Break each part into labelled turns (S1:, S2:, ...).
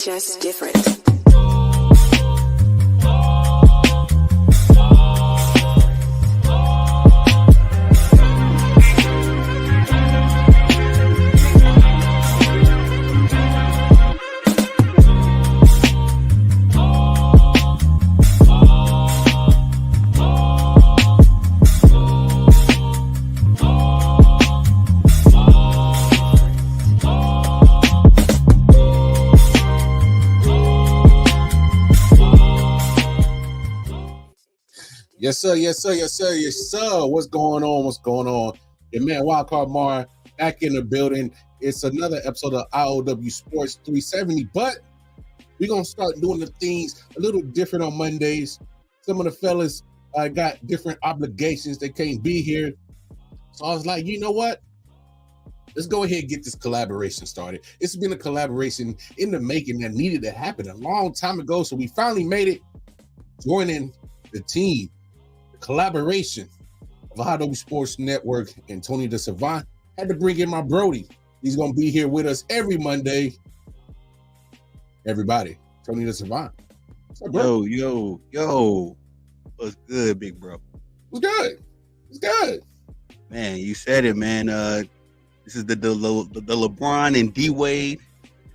S1: Just different.
S2: Yes, sir. Yes, sir. Yes, sir. Yes, sir. What's going on? What's going on? Your man Wildcard Mar back in the building. It's another episode of I.O.W. Sports 370, but we're going to start doing the things a little different on Mondays. Some of the fellas got different obligations. They can't be here. So I was like, you know what? Let's go ahead and get this collaboration started. It's been a collaboration in the making that needed to happen a long time ago. So we finally made it, joining the team. Collaboration of I.O.W. Sports Network and Tony the Savant. Had to bring in my Brody. He's going to be here with us every Monday. Everybody, Tony the Savant. What's up, bro?
S3: Yo. What's good, big bro?
S2: What's good? What's good?
S3: Man, you said it, man. This is the LeBron and D-Wade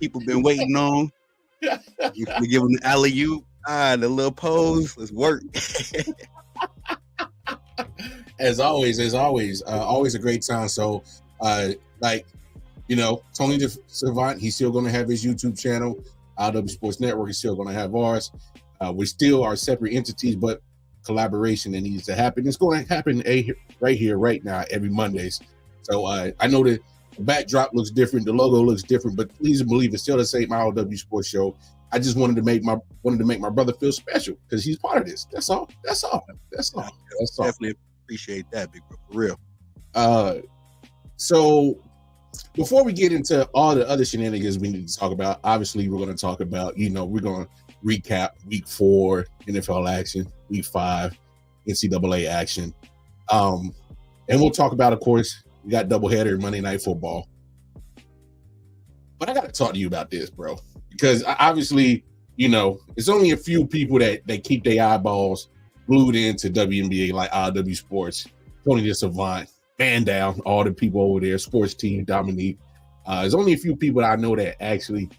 S3: people been waiting on. You give them the alley-oop. The little pose. Let's work.
S2: As always, always a great time. So, Tony the Savant, he's still going to have his YouTube channel. I.O.W. Sports Network is still going to have ours. We still are separate entities, but collaboration that needs to happen. It's going to happen right here, right now, every Mondays. So I know that the backdrop looks different, the logo looks different, but please believe it's still the same I.O.W. Sports show. I just wanted to make my brother feel special because he's part of this. That's all.
S3: Definitely appreciate that, big bro. For real.
S2: So before we get into all the other shenanigans we need to talk about, obviously we're going to talk about, we're going to recap week 4 NFL action, week 5 NCAA action. And we'll talk about, of course, we got doubleheader Monday Night Football. But I got to talk to you about this, bro. Because obviously, it's only a few people that keep their eyeballs glued into WNBA, like I.O.W. Sports, Tony the Savant, man down, all the people over there, sports team, Dominique. There's only a few people that I know that actually,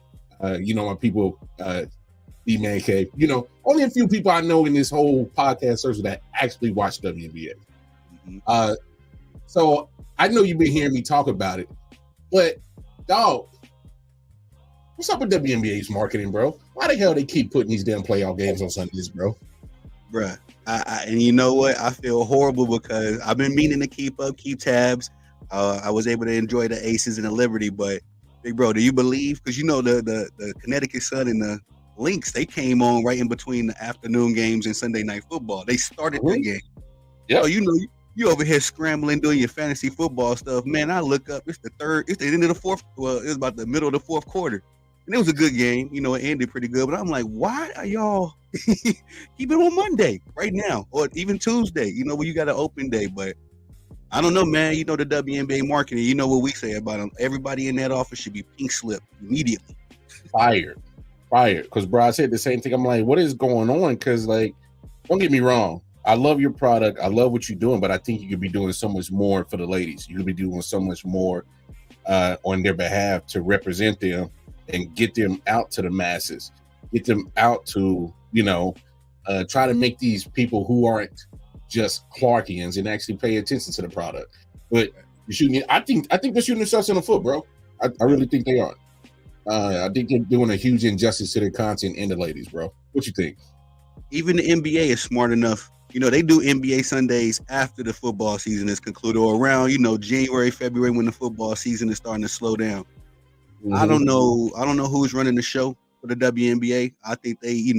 S2: my people, D-Man K, only a few people I know in this whole podcast circle that actually watch WNBA. Mm-hmm. So I know you've been hearing me talk about it, but dog, what's up with WNBA's marketing, bro? Why the hell they keep putting these damn playoff games on Sundays, bro?
S3: Bruh, and you know what? I feel horrible because I've been meaning to keep tabs. I was able to enjoy the Aces and the Liberty, but big bro, do you believe? Because the Connecticut Sun and the Lynx, they came on right in between the afternoon games and Sunday Night Football. They started the game. Yeah, you over here scrambling doing your fantasy football stuff, man. I look up, it's the end of the fourth. Well, it was about the middle of the fourth quarter. And it was a good game, it ended pretty good. But I'm like, why are y'all keep it on Monday right now, or even Tuesday? When you got an open day. But I don't know, man. The WNBA marketing. You know what we say about them. Everybody in that office should be pink slipped immediately.
S2: Fired. Because bro, I said the same thing. I'm like, what is going on? Because don't get me wrong. I love your product. I love what you're doing, but I think you could be doing so much more for the ladies. You could be doing so much more on their behalf to represent them and get them out to the masses, get them out to, try to make these people who aren't just Clarkians and actually pay attention to the product. But you're shooting, I think they're shooting themselves in the foot, bro. I really think they are. I think they're doing a huge injustice to their content and the ladies, bro. What you think?
S3: Even the NBA is smart enough. They do NBA Sundays after the football season is concluded, or around, January, February, when the football season is starting to slow down. Mm-hmm. I don't know who's running the show for the WNBA. I think they,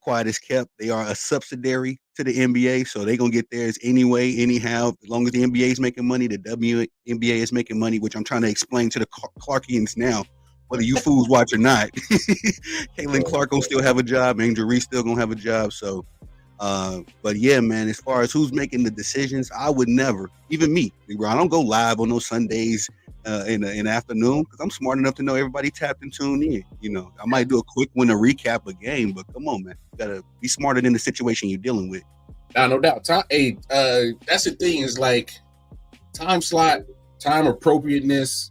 S3: quiet as kept. They are a subsidiary to the NBA, so they're going to get theirs anyway, anyhow. As long as the NBA is making money, the WNBA is making money, which I'm trying to explain to the Clarkians now, whether you fools watch or not. Caitlin Clark will still have a job. Angel Reese still going to have a job. So But yeah, man, as far as who's making the decisions, I would never, even me, bro, I don't go live on those Sundays in the afternoon because I'm smart enough to know everybody tapped and tuned in. You know, I might do a quick one to recap a game, but come on, man, you gotta be smarter than the situation you're dealing with.
S2: No doubt. Hey, that's the thing is like time slot, time appropriateness.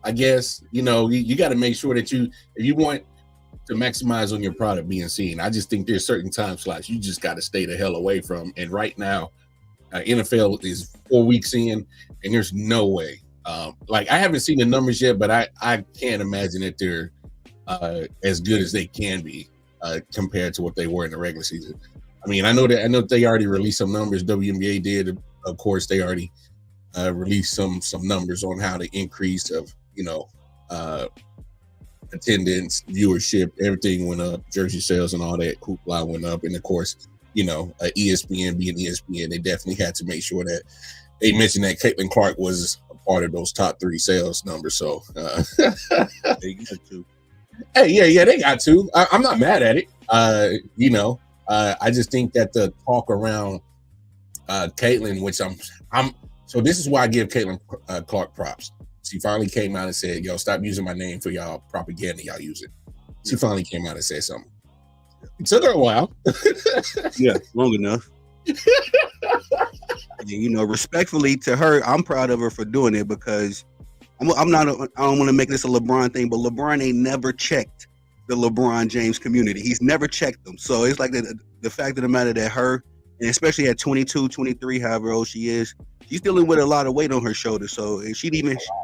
S2: I guess you know you got to make sure that if you want to maximize on your product being seen. I just think there's certain time slots you just got to stay the hell away from. And right now, NFL is 4 weeks in, and there's no way. Like I haven't seen the numbers yet, but I can't imagine that they're as good as they can be compared to what they were in the regular season. I mean, I know they already released some numbers. WNBA did, of course. They already released some numbers on how the increase of attendance, viewership, everything went up, jersey sales and all that hoopla went up. And of course, ESPN being ESPN, they definitely had to make sure that they mentioned that Caitlin Clark was a part of those top 3 sales numbers. So
S3: They got to.
S2: Hey, yeah, they got to. I'm not mad at it. I just think that the talk around Caitlin, which so this is why I give Caitlin Clark props. She finally came out and said, yo, stop using my name for y'all propaganda. Y'all use it. She finally came out and said something. It took her a while.
S3: Yeah, long enough. And, respectfully to her, I'm proud of her for doing it because I don't want to make this a LeBron thing, but LeBron ain't never checked the LeBron James community. He's never checked them. So it's like the fact of the matter that her, and especially at 22, 23, however old she is, she's dealing with a lot of weight on her shoulders. So she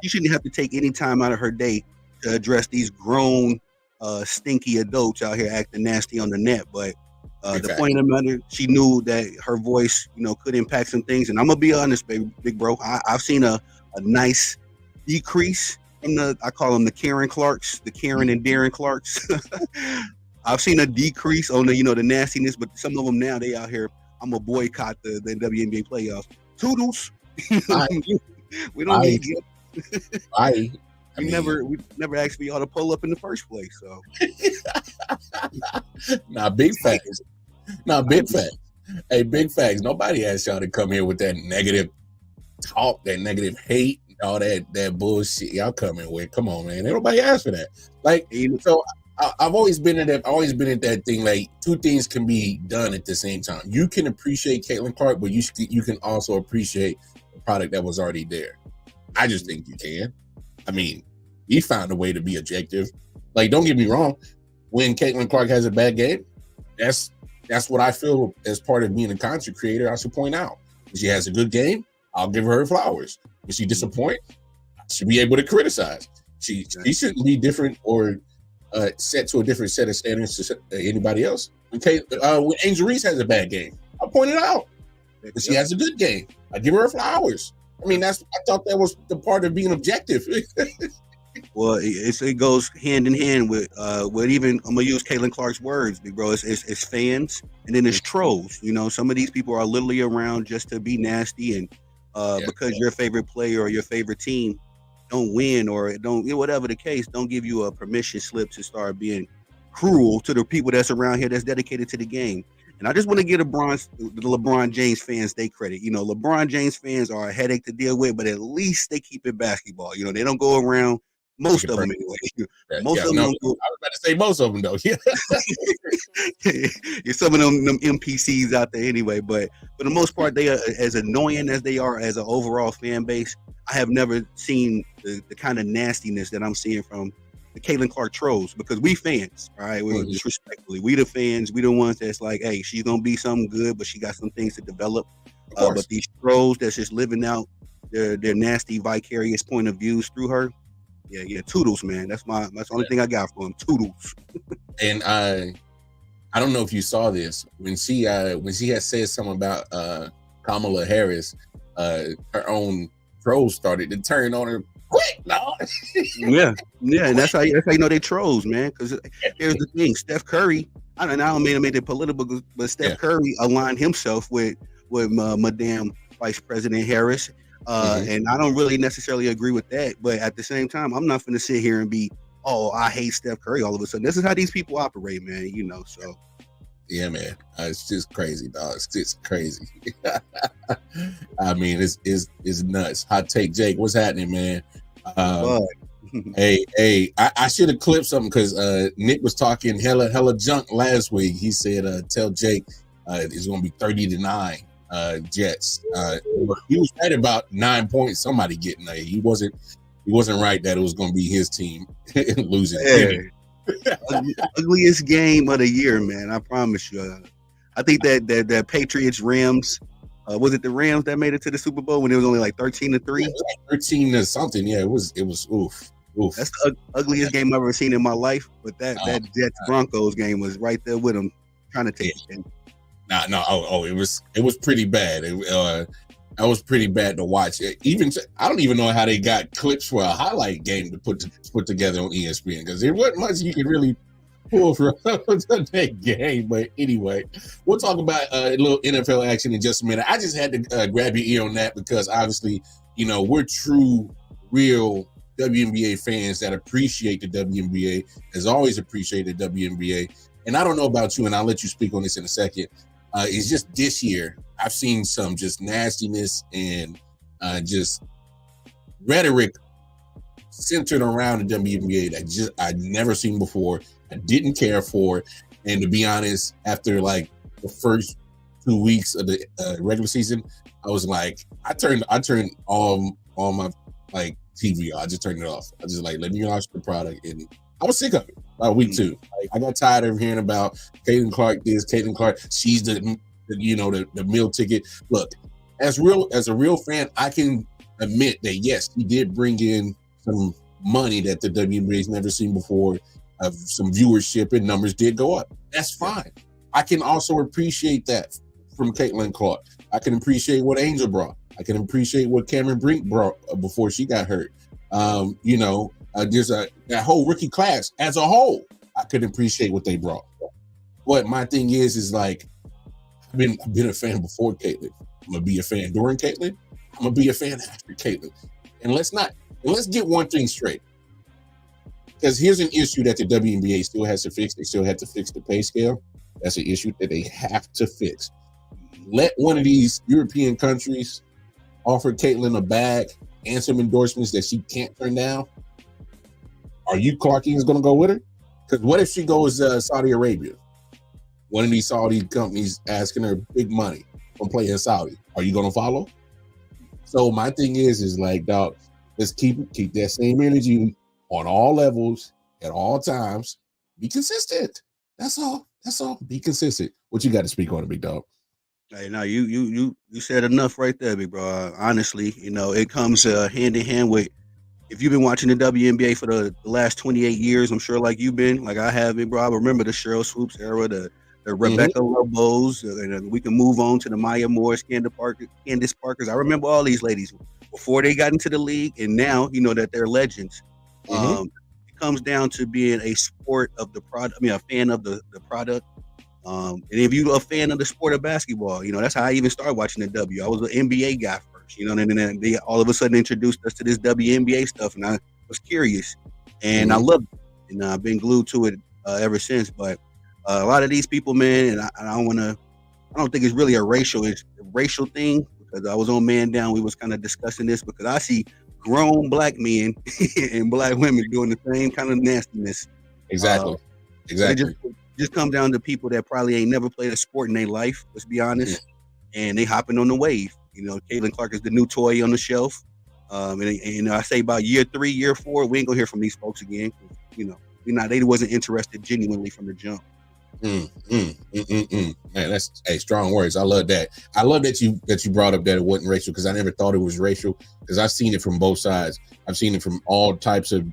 S3: shouldn't have to take any time out of her day to address these grown, stinky adults out here acting nasty on the net. But the point of the matter, she knew that her voice, could impact some things. And I'm gonna be honest, big bro, I've seen a nice decrease in I call them the Karen Clarks, the Karen and Darren Clarks. I've seen a decrease on the nastiness, but some of them now they out here. I'm gonna boycott the WNBA playoffs. Toodles. We don't need you. We never asked for y'all to pull up in the first place. So
S2: big facts. Big facts. Hey, big facts. Nobody asked y'all to come here with that negative talk, that negative hate, all that bullshit y'all coming with. Come on, man. Ain't nobody asked for that. Like, so I've always been in that thing. Like, two things can be done at the same time. You can appreciate Caitlin Clark, but you can also appreciate the product that was already there. I just think you can. I mean, he found a way to be objective. Like, don't get me wrong. When Caitlin Clark has a bad game, that's what I feel as part of being a content creator. I should point out. When she has a good game, I'll give her flowers. When she disappoints, I should be able to criticize. She shouldn't be different or set to a different set of standards to anybody else. Okay, when Angel Reese has a bad game, I point it out. When she has a good game, I give her flowers. I mean, I thought that was the part of being objective.
S3: Well, it goes hand in hand with even I'm gonna use Caitlin Clark's words, big bro. It's fans and then it's trolls. Some of these people are literally around just to be nasty and because your favorite player or your favorite team don't win or don't, whatever the case, don't give you a permission slip to start being cruel to the people that's around here that's dedicated to the game. And I just want to give the LeBron James fans they credit. LeBron James fans are a headache to deal with, but at least they keep it basketball. They don't go around. Most of them, anyway. Most of them. I was
S2: about to say most of them, though.
S3: Yeah, some of them NPCs out there, anyway. But for the most part, they are as annoying as they are as an overall fan base. I have never seen the kind of nastiness that I'm seeing from the Caitlin Clark trolls because we fans, all right? We're disrespectfully. We the fans. We the ones that's like, hey, she's gonna be something good, but she got some things to develop. But these trolls that's just living out their nasty, vicarious point of views through her. Yeah, toodles, man. That's the only thing I got for him. Toodles.
S2: And I don't know if you saw this when she had said something about Kamala Harris, her own trolls started to turn on her quick. No.
S3: yeah, and that's how you know they trolls, man. Because here's the thing: Steph Curry. I don't make it political, but Steph Curry aligned himself with Madame Vice President Harris. And I don't really necessarily agree with that, but at the same time, I'm not going to sit here and be, I hate Steph Curry all of a sudden. This is how these people operate, man. So
S2: Yeah, man. It's just crazy, dog. It's just crazy. I mean, it's nuts. Hot take, Jake. What's happening, man? I should have clipped something because Nick was talking hella junk last week. He said, "Tell Jake it's going to be 30-9 Jets." He was right about 9 points. Somebody getting there. He wasn't right that it was going to be his team losing.
S3: Yeah. Ugliest game of the year, man. I promise you. I think that Patriots Rams. Was it the Rams that made it to the Super Bowl when it was only like 13-3?
S2: Yeah, 13 to something. Yeah, it was oof.
S3: That's the ugliest game I've ever seen in my life. But that Jets Broncos game was right there with them trying to take it.
S2: It was pretty bad. That was pretty bad to watch. I don't even know how they got clips for a highlight game to put together on ESPN because there wasn't much you could really pull from that game. But anyway, we'll talk about a little NFL action in just a minute. I just had to grab your ear on that because obviously, we're true, real WNBA fans that appreciate the WNBA, has always appreciated the WNBA. And I don't know about you, and I'll let you speak on this in a second. It's just this year, I've seen some just nastiness and just rhetoric centered around the WNBA that I'd never seen before. I didn't care for. And to be honest, after like the first 2 weeks of the regular season, I was like, I turned all my like TV off. I just turned it off. I just like, let me watch the product. And I was sick of it by week 2. Like, I got tired of hearing about Caitlin Clark this, Caitlin Clark. She's the meal ticket. Look, as a real fan, I can admit that yes, he did bring in some money that the WNBA's never seen before. Some viewership and numbers did go up. That's fine. I can also appreciate that from Caitlin Clark. I can appreciate what Angel brought. I can appreciate what Cameron Brink brought before she got hurt. There's that whole rookie class as a whole. I could appreciate what they brought. But my thing is like, I've been a fan before Caitlin. I'm gonna be a fan during Caitlin. I'm gonna be a fan after Caitlin. And let's get one thing straight. Because here's an issue that the WNBA still has to fix. They still have to fix the pay scale. That's an issue that they have to fix. Let one of these European countries offer Caitlin a bag and some endorsements that she can't turn down. Are you Clarkians going to go with her? Because what if she goes Saudi Arabia? One of these Saudi companies asking her big money from playing in Saudi. Are you going to follow? So my thing is like, dog, let's keep that same energy on all levels at all times. Be consistent. That's all. Be consistent. What you got to speak on it, big dog?
S3: Hey, now you said enough right there, big bro. Honestly, it comes hand in hand with, if you've been watching the WNBA for the last 28 years, I'm sure like you've been, like I have, big bro. I remember the Cheryl Swoops era, the Rebecca Lobos, and we can move on to the Maya Moores, Candace Parkers. I remember all these ladies before they got into the league, and now that they're legends. It comes down to being a sport of the product. A fan of the product. And if you're a fan of the sport of basketball, that's how I even started watching the W. I was an NBA guy first, and then they all of a sudden introduced us to this WNBA stuff, and I was curious, and I loved it, and I've been glued to it ever since. But a lot of these people, man, and I don't think it's really a racial thing, because I was on Man Down. We was kind of discussing this because I see grown black men and black women doing the same kind of nastiness.
S2: Exactly.
S3: It just come down to people that probably ain't never played a sport in their life, let's be honest, and they hopping on the wave. Caitlin Clark is the new toy on the shelf. And I say about year 3, year 4, we ain't gonna hear from these folks again. They wasn't interested genuinely from the jump.
S2: Man, that's strong words. I love that. I love that you brought up that it wasn't racial, because I never thought it was racial, because I've seen it from both sides. I've seen it from all types of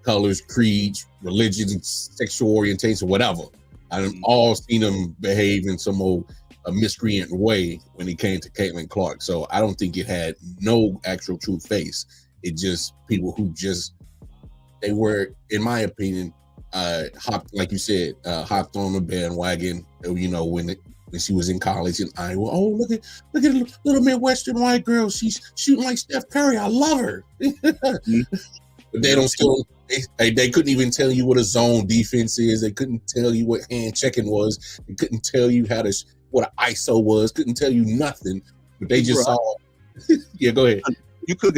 S2: colors, creeds, religions, sexual orientation, whatever. I've all seen them behave in some old miscreant way when it came to Caitlin Clark. So I don't think it had no actual true face. It just people who they were, in my opinion, hopped, like you said, hopped on the bandwagon, when she was in college in Iowa. Oh, look at a little Midwestern white girl. She's shooting like Steph Curry. I love her. But they don't still. They couldn't even tell you what a zone defense is. They couldn't tell you what hand checking was. They couldn't tell you what an ISO was. Couldn't tell you nothing. But they just saw. Yeah, go ahead.
S3: You could.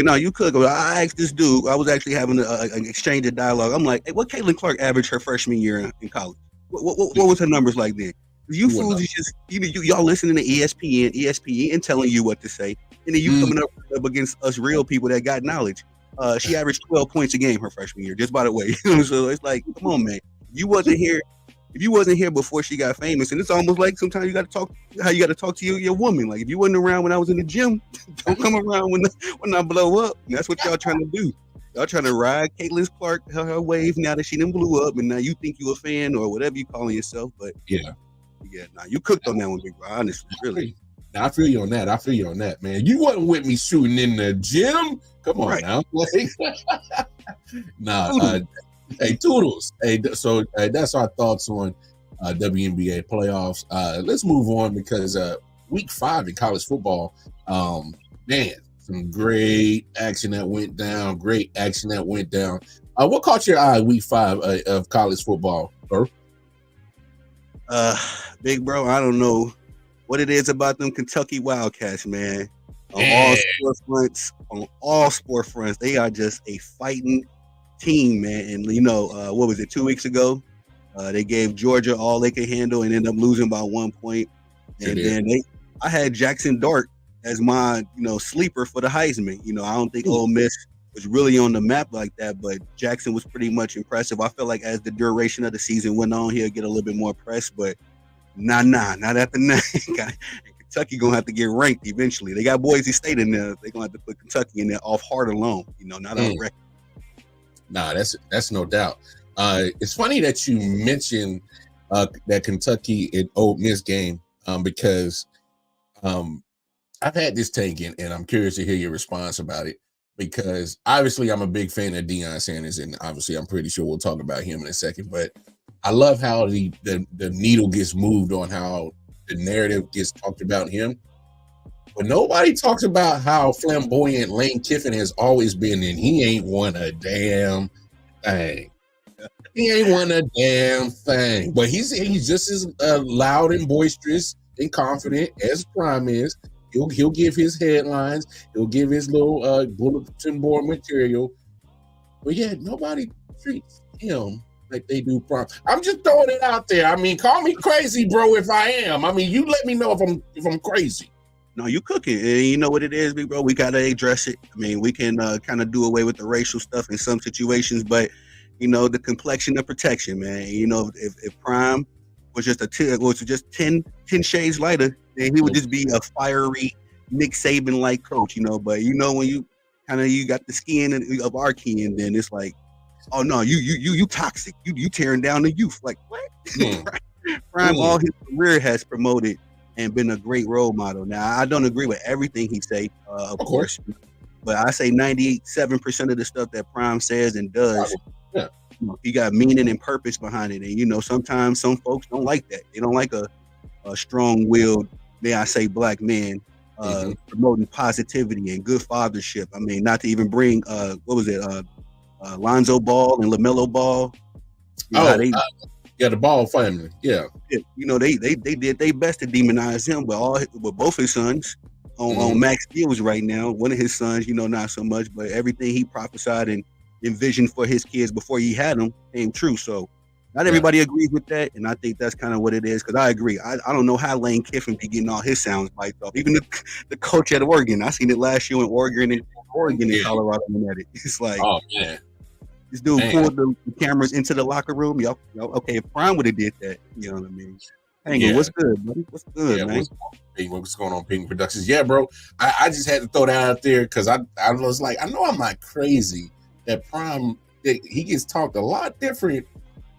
S3: I asked this dude. I was actually having an exchange of dialogue. I'm like, hey, what Caitlin Clark averaged her freshman year in college? What was her numbers like then? You fools is just y'all listening to ESPN telling you what to say, and then you coming up against us real people that got knowledge. She averaged 12 points a game her freshman year, just by the way. So it's like, come on, man. If you wasn't here before she got famous, and it's almost like sometimes you got to talk to your woman. Like if you wasn't around when I was in the gym, don't come around when I blow up. And that's what y'all trying to do. Y'all trying to ride Caitlin Clark her wave now that she done blew up, and now you think you a fan or whatever you calling yourself. But yeah, you cooked on that one, big bro. Honestly, really.
S2: Now, I feel you on that, man. You wasn't with me shooting in the gym. Come on now. Hey, Toodles. Hey, so that's our thoughts on WNBA playoffs. Let's move on because week 5 in college football, man, some great action that went down. What caught your eye week 5 of college football, bro?
S3: Big bro, I don't know what it is about them Kentucky Wildcats, man. On all sport fronts, they are just a fighting team, man. And what was it, 2 weeks ago? They gave Georgia all they could handle and ended up losing by 1 point. And then I had Jackson Dart as my sleeper for the Heisman. I don't think Ole Miss was really on the map like that, but Jackson was pretty much impressive. I feel like as the duration of the season went on, he'll get a little bit more pressed, but not after that. Kentucky gonna have to get ranked eventually. They got Boise State in there. They're gonna have to put Kentucky in there off heart alone, not on record.
S2: Nah, that's no doubt. It's funny that you mentioned that Kentucky and Ole Miss game because I've had this taken, and I'm curious to hear your response about it. Because obviously I'm a big fan of Deion Sanders, and obviously I'm pretty sure we'll talk about him in a second. But I love how the needle gets moved on how the narrative gets talked about him. But nobody talks about how flamboyant Lane Kiffin has always been, and he ain't won a damn thing. But he's just as loud and boisterous and confident as Prime is. He'll give his headlines. He'll give his little bulletin board material. But yeah, nobody treats him like they do Prime. I'm just throwing it out there. I mean, call me crazy, bro, if I am. I mean, you let me know if I'm crazy.
S3: No, you cooking. And you know what it is, big bro? We got to address it. I mean, we can kind of do away with the racial stuff in some situations, but, the complexion of protection, man. If Prime was just 10 shades lighter, then he would just be a fiery Nick Saban-like coach, But, when you got the skin of our kin, then it's like, oh, no, you toxic. You tearing down the youth. Like, what? Prime all his career has promoted and been a great role model. Now, I don't agree with everything he say, of course, but I say 97% of the stuff that Prime says and does, he got meaning and purpose behind it. And, sometimes some folks don't like that. They don't like a strong-willed, may I say, black man promoting positivity and good fathership. I mean, not to even bring, Lonzo Ball and LaMelo Ball.
S2: The Ball family. Yeah.
S3: They did their best to demonize him, with both his sons on Max Deals right now. One of his sons, not so much, but everything he prophesied and envisioned for his kids before he had them came true. So not everybody agrees with that, and I think that's kind of what it is. Because I agree. I don't know how Lane Kiffin be getting all his sounds mic'd off. Even the coach at Oregon, I seen it last year in Oregon and Colorado. It's like, oh man. This dude pulled the cameras into the locker room. Y'all, okay, if Prime would have did that, you know what I mean? Hey, what's good, buddy? What's good, man?
S2: What's going on, Ping Productions? Yeah, bro. I just had to throw that out there because I was like, I know I'm not crazy that Prime, he gets talked a lot different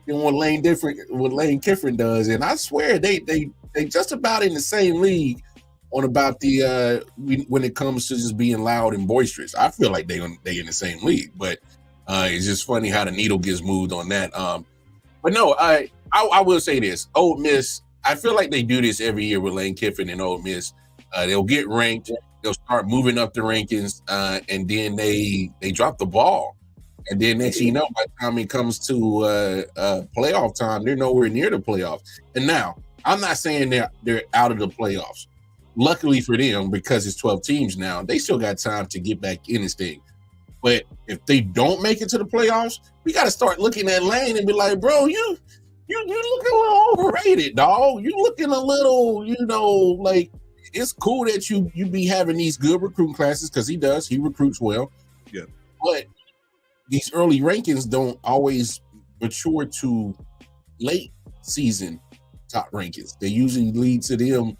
S2: than what Lane Kiffin does, and I swear they just about in the same league on about the when it comes to just being loud and boisterous. I feel like they in the same league, but. It's just funny how the needle gets moved on that. But no, I will say this. Ole Miss, I feel like they do this every year with Lane Kiffin and Ole Miss. They'll get ranked. They'll start moving up the rankings, and then they drop the ball. And then next thing you know, by the time it comes to playoff time, they're nowhere near the playoffs. And now, I'm not saying they're out of the playoffs. Luckily for them, because it's 12 teams now, they still got time to get back in this thing. But if they don't make it to the playoffs, we got to start looking at Lane and be like, bro, you looking a little overrated, dog. You looking a little, like, it's cool that you be having these good recruiting classes, because he does. He recruits well.
S3: Yeah.
S2: But these early rankings don't always mature to late season top rankings. They usually lead to them,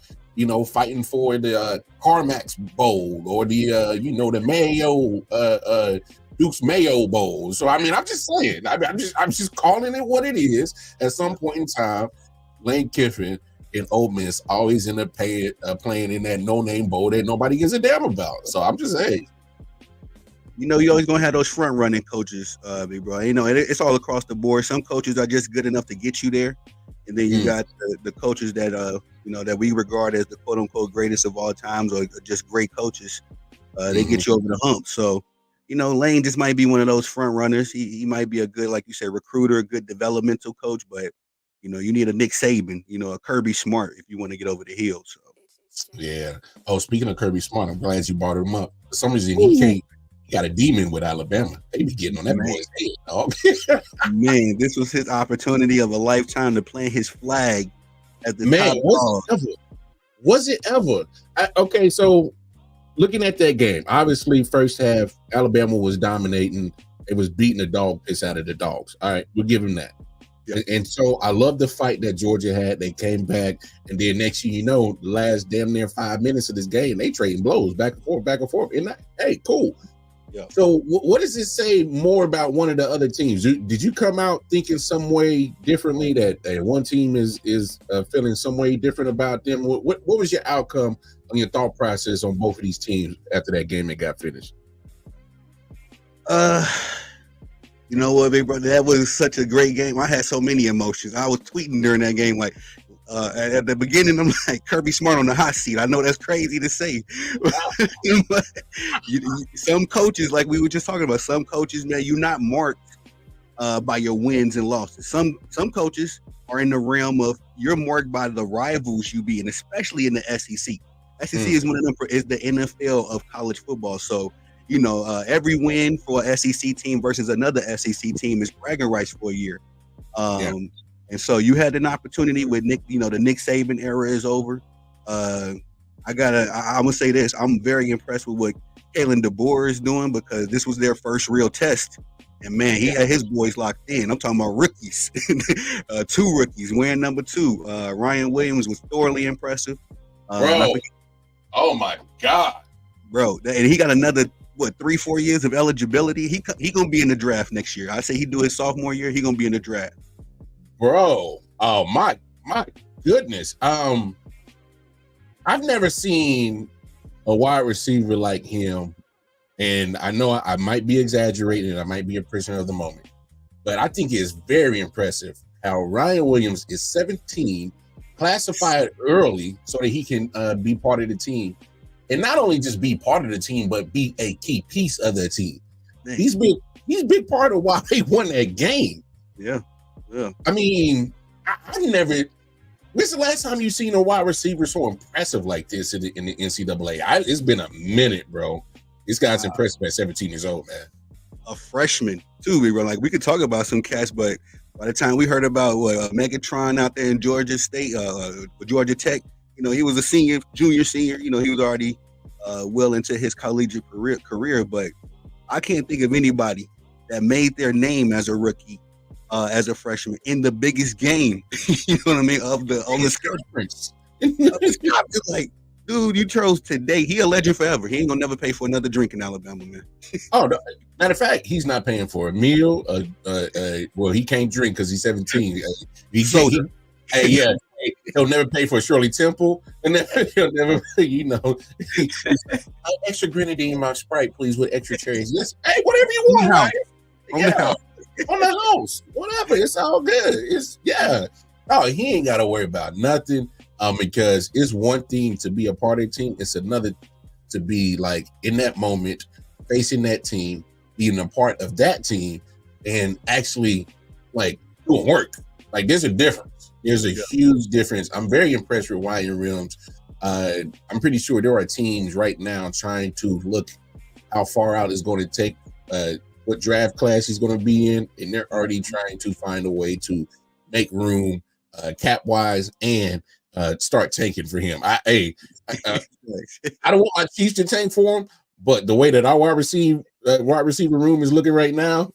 S2: fighting for the Carmax Bowl or the Mayo Duke's Mayo Bowl. So I mean, I'm just saying, I'm just calling it what it is. At some point in time, Lane Kiffin and Ole Miss always end up playing in that no-name bowl that nobody gives a damn about. So I'm just saying.
S3: You always gonna have those front-running coaches, big bro. It's all across the board. Some coaches are just good enough to get you there, and then you got the coaches that that we regard as the quote-unquote greatest of all times, or just great coaches. They get you over the hump. So, Lane just might be one of those front runners. He might be a good, like you said, recruiter, a good developmental coach, but you need a Nick Saban, a Kirby Smart if you want to get over the hill. So,
S2: yeah. Oh, speaking of Kirby Smart, I'm glad you brought him up. For some reason, he can't. He got a demon with Alabama. They be getting on that boy's head, dog.
S3: Man, this was his opportunity of a lifetime to plant his flag at the top.
S2: Was it ever? Okay, so looking at that game, obviously first half, Alabama was dominating. It was beating the dog piss out of the dogs. All right, we'll give him that. Yeah. And so I love the fight that Georgia had. They came back, and then next thing you know, the last damn near 5 minutes of this game, they trading blows back and forth. And hey, cool. Yeah. So what does it say more about one of the other teams? Did you come out thinking some way differently that one team is feeling some way different about them? What was your outcome on your thought process on both of these teams after that game that got finished?
S3: You know what, big brother? That was such a great game. I had so many emotions. I was tweeting during that game, like at the beginning, I'm like, Kirby Smart on the hot seat. I know that's crazy to say, but some coaches, like we were just talking about, some coaches, man, you're not marked by your wins and losses. Some coaches are in the realm of you're marked by the rivals you beat, and especially in the SEC. SEC is one of them. Is the NFL of college football. So every win for a SEC team versus another SEC team is bragging rights for a year. And so you had an opportunity with Nick, the Nick Saban era is over. I'm gonna say this. I'm very impressed with what Kalen DeBoer is doing, because this was their first real test. And man, he had his boys locked in. I'm talking about rookies, 2 rookies wearing number 2. Ryan Williams was thoroughly impressive.
S2: Bro, oh my God.
S3: Bro, and he got another 3-4 years of eligibility. He gonna be in the draft next year. I say he do his sophomore year, he gonna be in the draft.
S2: Bro, oh my goodness. I've never seen a wide receiver like him, and I know I might be exaggerating, I might be a prisoner of the moment, but I think it's very impressive how Ryan Williams is 17, classified early so that he can be part of the team. And not only just be part of the team, but be a key piece of the team. Man. He's big part of why they won that game.
S3: Yeah.
S2: I mean, I never. When's the last time you seen a wide receiver so impressive like this in the NCAA? It's been a minute, bro. This guy's impressive at 17 years old, man.
S3: A freshman too, bro. Like we could talk about some cats, but by the time we heard about Megatron out there in Georgia State, Georgia Tech. He was a junior, senior. He was already well into his collegiate career. But I can't think of anybody that made their name as a rookie, as a freshman in the biggest game. You know what I mean? On the conference. It's like, dude, you chose today. He a legend forever. He ain't gonna never pay for another drink in Alabama, man.
S2: Oh, no. Matter of fact, he's not paying for a meal. Well, he can't drink because he's 17. He'll never pay for a Shirley Temple, and he'll never, extra grenadine, my Sprite, please, with extra cherries. Yes, hey, whatever you want, right? On the house, whatever. It's all good. He ain't got to worry about nothing, because it's one thing to be a part of the team. It's another to be like in that moment, facing that team, being a part of that team and actually like doing work. Like there's a difference. There's a huge difference. I'm very impressed with Ryan Rims. I'm pretty sure there are teams right now trying to look how far out it's going to take, what draft class he's going to be in, and they're already trying to find a way to make room cap wise and start tanking for him. I don't want my Chiefs to tank for him, but the way that our wide receiver room is looking right now,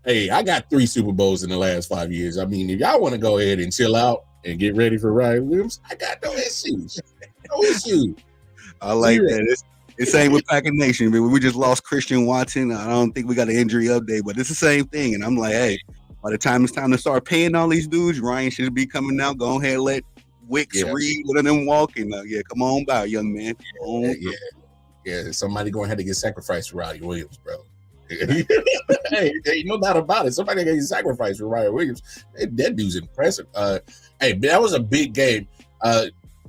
S2: I got 3 Super Bowls in the last 5 years. I mean, if y'all want to go ahead and chill out and get ready for Ryan Williams, I got no issues. No issues.
S3: I like that. It's same with Packer Nation. We just lost Christian Watson. I don't think we got an injury update, but it's the same thing. And I'm like, hey, by the time it's time to start paying all these dudes, Ryan should be coming out. Go ahead and let Wicks read, let them walk. And come on by, young man.
S2: Somebody going to have to get sacrificed for Ryan Williams, bro. Hey, no doubt about it. Somebody got to get sacrificed for Ryan Williams. That dude's impressive. Hey, that was a big game.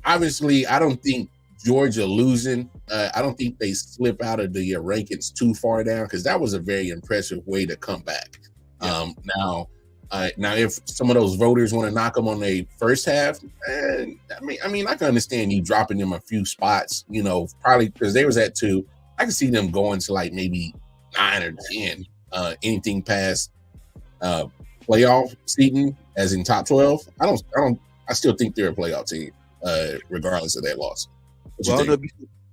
S2: Obviously, I don't think Georgia losing, I don't think they slip out of the rankings too far down, because that was a very impressive way to come back. Now, if some of those voters want to knock them on their first half, I mean, I can understand you dropping them a few spots, probably because they was at 2. I can see them going to like maybe 9 or 10. Anything past playoff seeding, as in top 12, I still think they're a playoff team, regardless of that loss.
S3: Well, the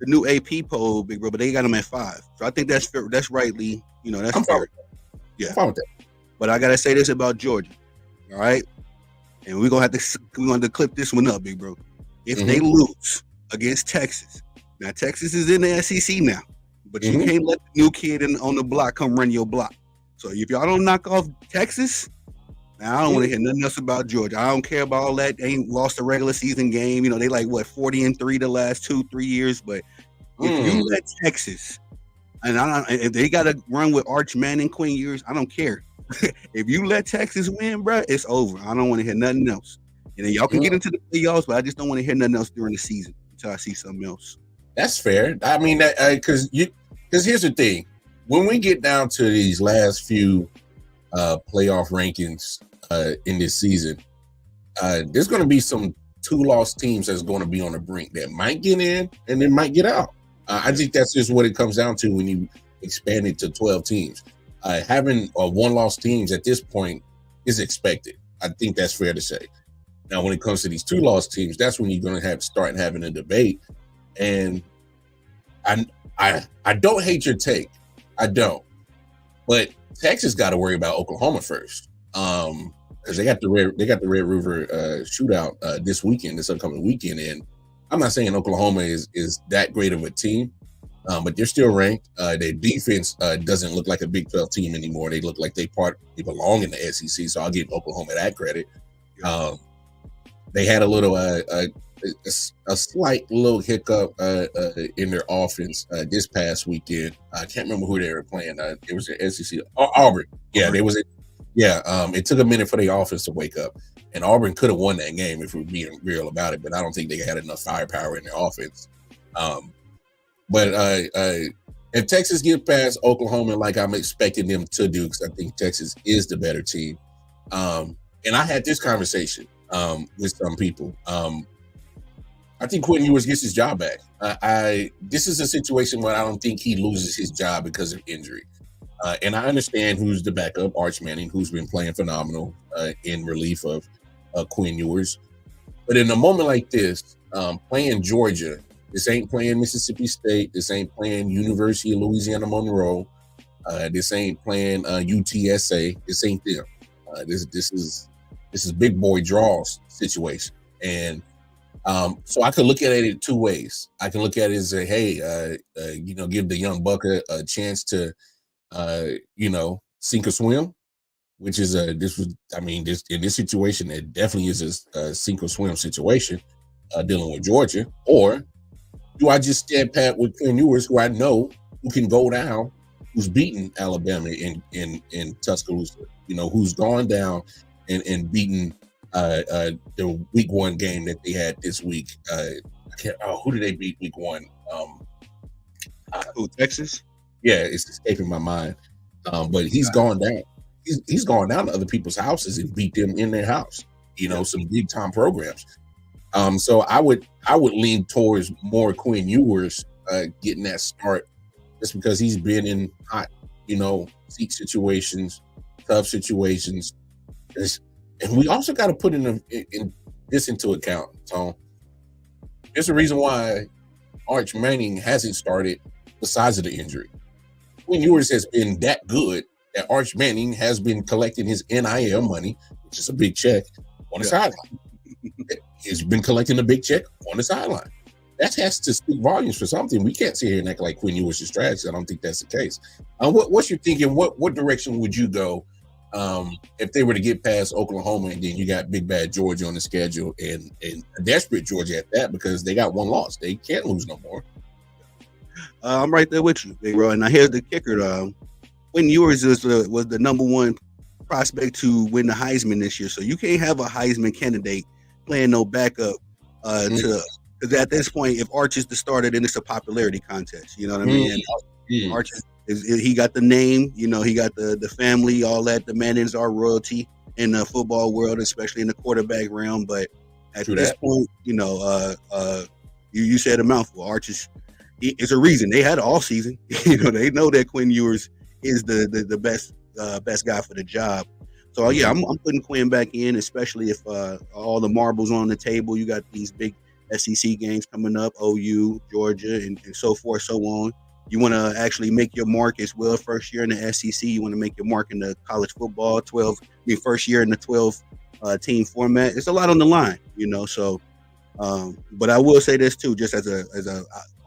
S3: new AP poll, big bro, but they got them at 5. So I think that's fair. That's rightly, that's
S2: I'm
S3: fair.
S2: I'm fine with that.
S3: But I gotta say this about Georgia, all right? And we're gonna have to clip this one up, big bro. If they lose against Texas, now Texas is in the SEC now, but you can't let the new kid on the block come run your block. So if y'all don't knock off Texas, now I don't want to hear nothing else about Georgia. I don't care about all that. They ain't lost a regular season game. They like 40-3 the last 2-3 years. But if you let Texas, and if they got to run with Arch Manning, Quinn Ewers, I don't care. If you let Texas win, bro, it's over. I don't want to hear nothing else. And then y'all can get into the playoffs, but I just don't want to hear nothing else during the season until I see something else.
S2: That's fair. I mean, because here's the thing: when we get down to these last few playoff rankings in this season, there's going to be some 2-loss teams that's going to be on the brink that might get in and then might get out. I think that's just what it comes down to when you expand it to 12 teams. Having 1-loss teams at this point is expected. I think that's fair to say. Now, when it comes to these 2-loss teams, that's when you're going to start having a debate. And I don't hate your take. I don't. But Texas got to worry about Oklahoma first, because they got the Red River shootout this upcoming weekend, and I'm not saying Oklahoma is that great of a team, but they're still ranked. Their defense doesn't look like a Big 12 team anymore. They look like they belong in the SEC, so I'll give Oklahoma that credit. They had a little a slight little hiccup in their offense this past weekend. I can't remember who they were playing. It was the SEC. Auburn. Yeah, they was. Yeah, it took a minute for their offense to wake up, and Auburn could have won that game if we're being real about it. But I don't think they had enough firepower in their offense. But if Texas gets past Oklahoma like I'm expecting them to do, because I think Texas is the better team, and I had this conversation with some people. I think Quinn Ewers gets his job back. This is a situation where I don't think he loses his job because of injury. And I understand who's the backup, Arch Manning, who's been playing phenomenal in relief of Quinn Ewers. But in a moment like this, playing Georgia, this ain't playing Mississippi State, this ain't playing University of Louisiana Monroe, this ain't playing UTSA, this ain't them. This is big boy draws situation. And so I could look at it 2 ways. I can look at it and say, hey, give the young buck a chance to sink or swim, which is in this situation, it definitely is a sink or swim situation dealing with Georgia. Or do I just stand pat with Quinn Ewers, who I know who can go down, who's beaten Alabama in Tuscaloosa, who's gone down and beaten the week 1 game that they had this week. Who did they beat week 1?
S3: Texas?
S2: Yeah, it's escaping my mind. But he's gone down. He's gone down to other people's houses and beat them in their house. Some big time programs. So I would lean towards more Quinn Ewers getting that start, just because he's been in hot, seat situations, tough situations. And we also got to put in this into account, Tom. There's a reason why Arch Manning hasn't started besides of the injury. Quinn Ewers has been that good that Arch Manning has been collecting his NIL money, which is a big check, on the sideline. He's been collecting a big check on the sideline. That has to speak volumes for something. We can't sit here and act like Quinn Ewers is trash. I don't think that's the case. What's your thinking? What direction would you go if they were to get past Oklahoma, and then you got big bad Georgia on the schedule, and a desperate Georgia at that, because they got one loss. They can't lose no more.
S3: I'm right there with you, Big Bro. And now here's the kicker. Quinn Ewers was the number one prospect to win the Heisman this year. So you can't have a Heisman candidate playing no backup because at this point, if Arch is the starter, then it's a popularity contest. You know what I mean? And Arch he got the name, he got the family, all that. The Mannings are royalty in the football world, especially in the quarterback realm. But at this point, you said a mouthful. Arch is a reason they had an off season. They know that Quinn Ewers is the best guy for the job. So yeah, I'm putting Quinn back in, especially if all the marbles on the table. You got these big SEC games coming up, OU, Georgia, and so forth, so on. You want to actually make your mark as well. First year in the SEC, you want to make your mark in the college football. First year in the 12 team format. It's a lot on the line, So, but I will say this too, just as a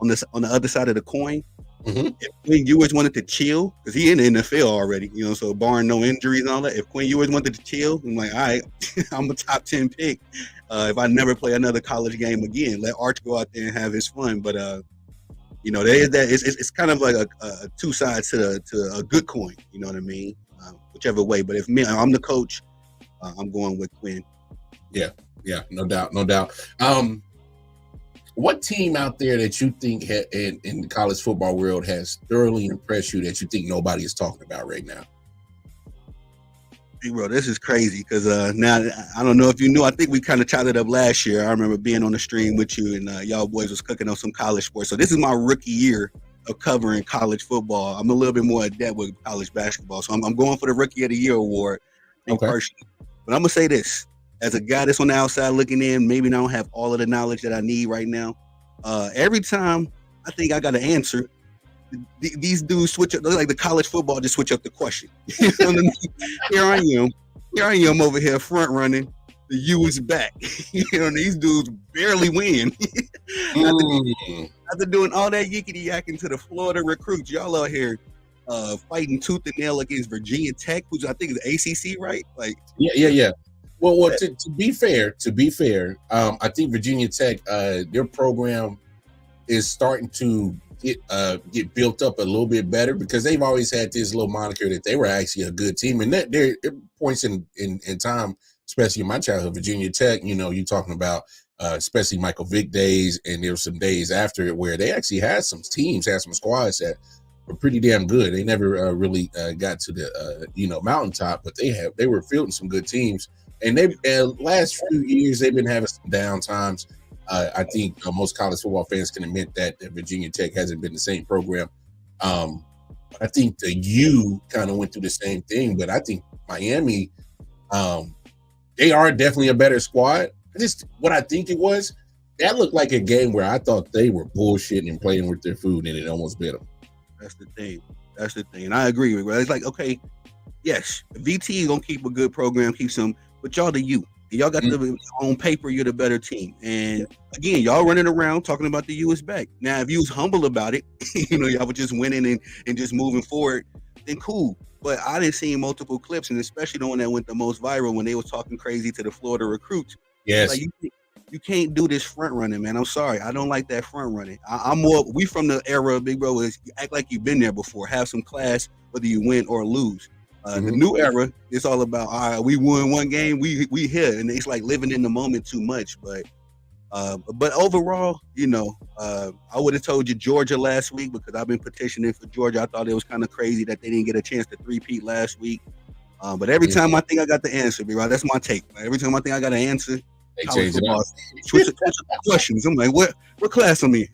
S3: on the other side of the coin. If Quinn Ewers wanted to chill, because he in the NFL already, so barring no injuries and all that, if Quinn Ewers wanted to chill, I'm like, all right, I'm a top 10 pick. If I never play another college game again, let Arch go out there and have his fun. But there is that. It's kind of like a two sides to a good coin. You know what I mean? Whichever way. But if I'm the coach, I'm going with Quinn. Yeah, no doubt.
S2: What team out there that you think in the college football world has thoroughly impressed you that you think nobody is talking about right now?
S3: Bro, this is crazy because now I don't know if you knew. I think we kind of chopped it up last year. I remember being on the stream with you, and y'all boys was cooking on some college sports. So this is my rookie year of covering college football. I'm a little bit more adept with college basketball, so I'm going for the Rookie of the Year award. Personally. But I'm gonna say this. As a guy that's on the outside looking in, maybe I don't have all of the knowledge that I need right now. Every time I think I got an answer, these dudes switch up. Like the college football just switch up the question. Here I am over here front running. The U is back. These dudes barely win. After doing all that yickety yakking to the Florida recruits, y'all out here fighting tooth and nail against Virginia Tech, which I think is ACC, right? Like,
S2: yeah. Well, to be fair, I think Virginia Tech, their program is starting to get built up a little bit better, because they've always had this little moniker that they were actually a good team. And that there points in time, especially in my childhood, Virginia Tech, you're talking about especially Michael Vick days, and there were some days after it where they actually had some squads that were pretty damn good. They never really got to the mountaintop, but they were fielding some good teams. And last few years, they've been having some down times. I think most college football fans can admit that Virginia Tech hasn't been the same program. I think the U kind of went through the same thing, but I think Miami, they are definitely a better squad. What I think it was, that looked like a game where I thought they were bullshitting and playing with their food, and it almost bit them.
S3: That's the thing. And I agree with it. It's like, okay, yes, VT is going to keep a good program, keep some. But y'all the U. Y'all got on paper, you're the better team. And again, y'all running around talking about the U is back. Now, if you was humble about it, y'all were just winning and just moving forward, then cool. But I didn't see multiple clips, and especially the one that went the most viral when they was talking crazy to the Florida recruits.
S2: Yes.
S3: Like, you can't do this front running, man. I'm sorry. I don't like that front running. We from the era of Big Bro is you act like you've been there before. Have some class, whether you win or lose. The new era is all about, all right, we won one game, we here, and it's like living in the moment too much. But But overall, I would have told you Georgia last week because I've been petitioning for Georgia. I thought it was kind of crazy that they didn't get a chance to three-peat last week. But every time I think I got the answer, B-Rod, that's my take. Every time I think I got an answer, college football, switch the questions. I'm like, what class am I in?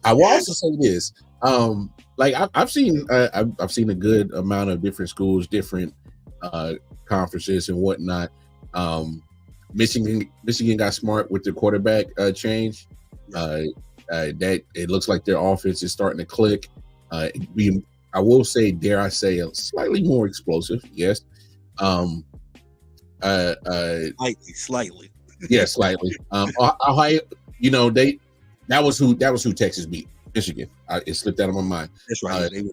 S2: I will also say this. I've seen a good amount of different schools, different conferences and whatnot. Michigan got smart with the quarterback change. That it looks like their offense is starting to click. I will say, dare I say, slightly more explosive. Yes.
S3: Slightly.
S2: Yeah, slightly. Ohio, that was who Texas beat. Michigan. It slipped out of my mind.
S3: That's right. They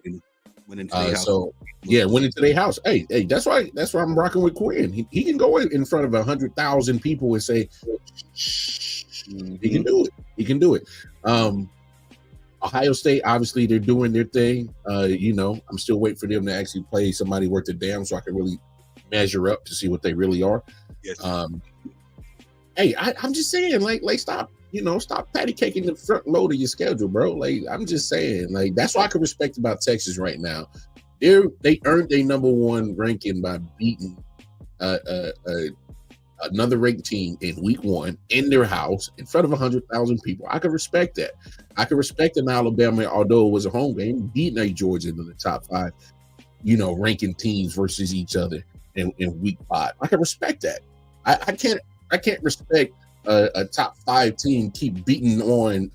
S3: went into their house.
S2: Went into their house. Hey, that's why I'm rocking with Quinn. He can go in front of 100,000 people and say, he can do it. He can do it. Ohio State, obviously, they're doing their thing. I'm still waiting for them to actually play somebody worth a damn so I can really measure up to see what they really are.
S3: Yes.
S2: I'm just saying, stop. Stop patty caking the front load of your schedule, bro. I'm just saying, that's what I can respect about Texas right now. They earned their number one ranking by beating another ranked team in week 1 in their house in front of 100,000 people. I can respect that. I can respect an Alabama, although it was a home game, beating a Georgia in the top 5, ranking teams versus each other in week 5. I can respect that. I can't respect a top 5 team keep beating on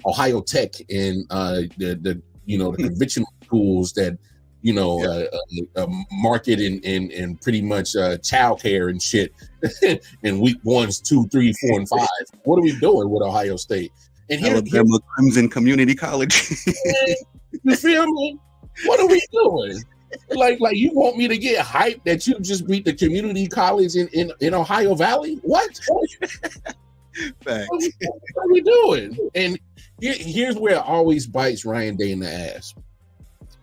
S2: Ohio Tech and the conventional schools that market and pretty much childcare and shit in week 1, 2, 3, 4, and 5. What are we doing with Ohio State? And
S3: Alabama Crimson Community College.
S2: You feel me? What are we doing? Like you want me to get hyped that you just beat the community college in Ohio Valley? What?
S3: Fact.
S2: What are we doing? And here's where it always bites Ryan Day in the ass.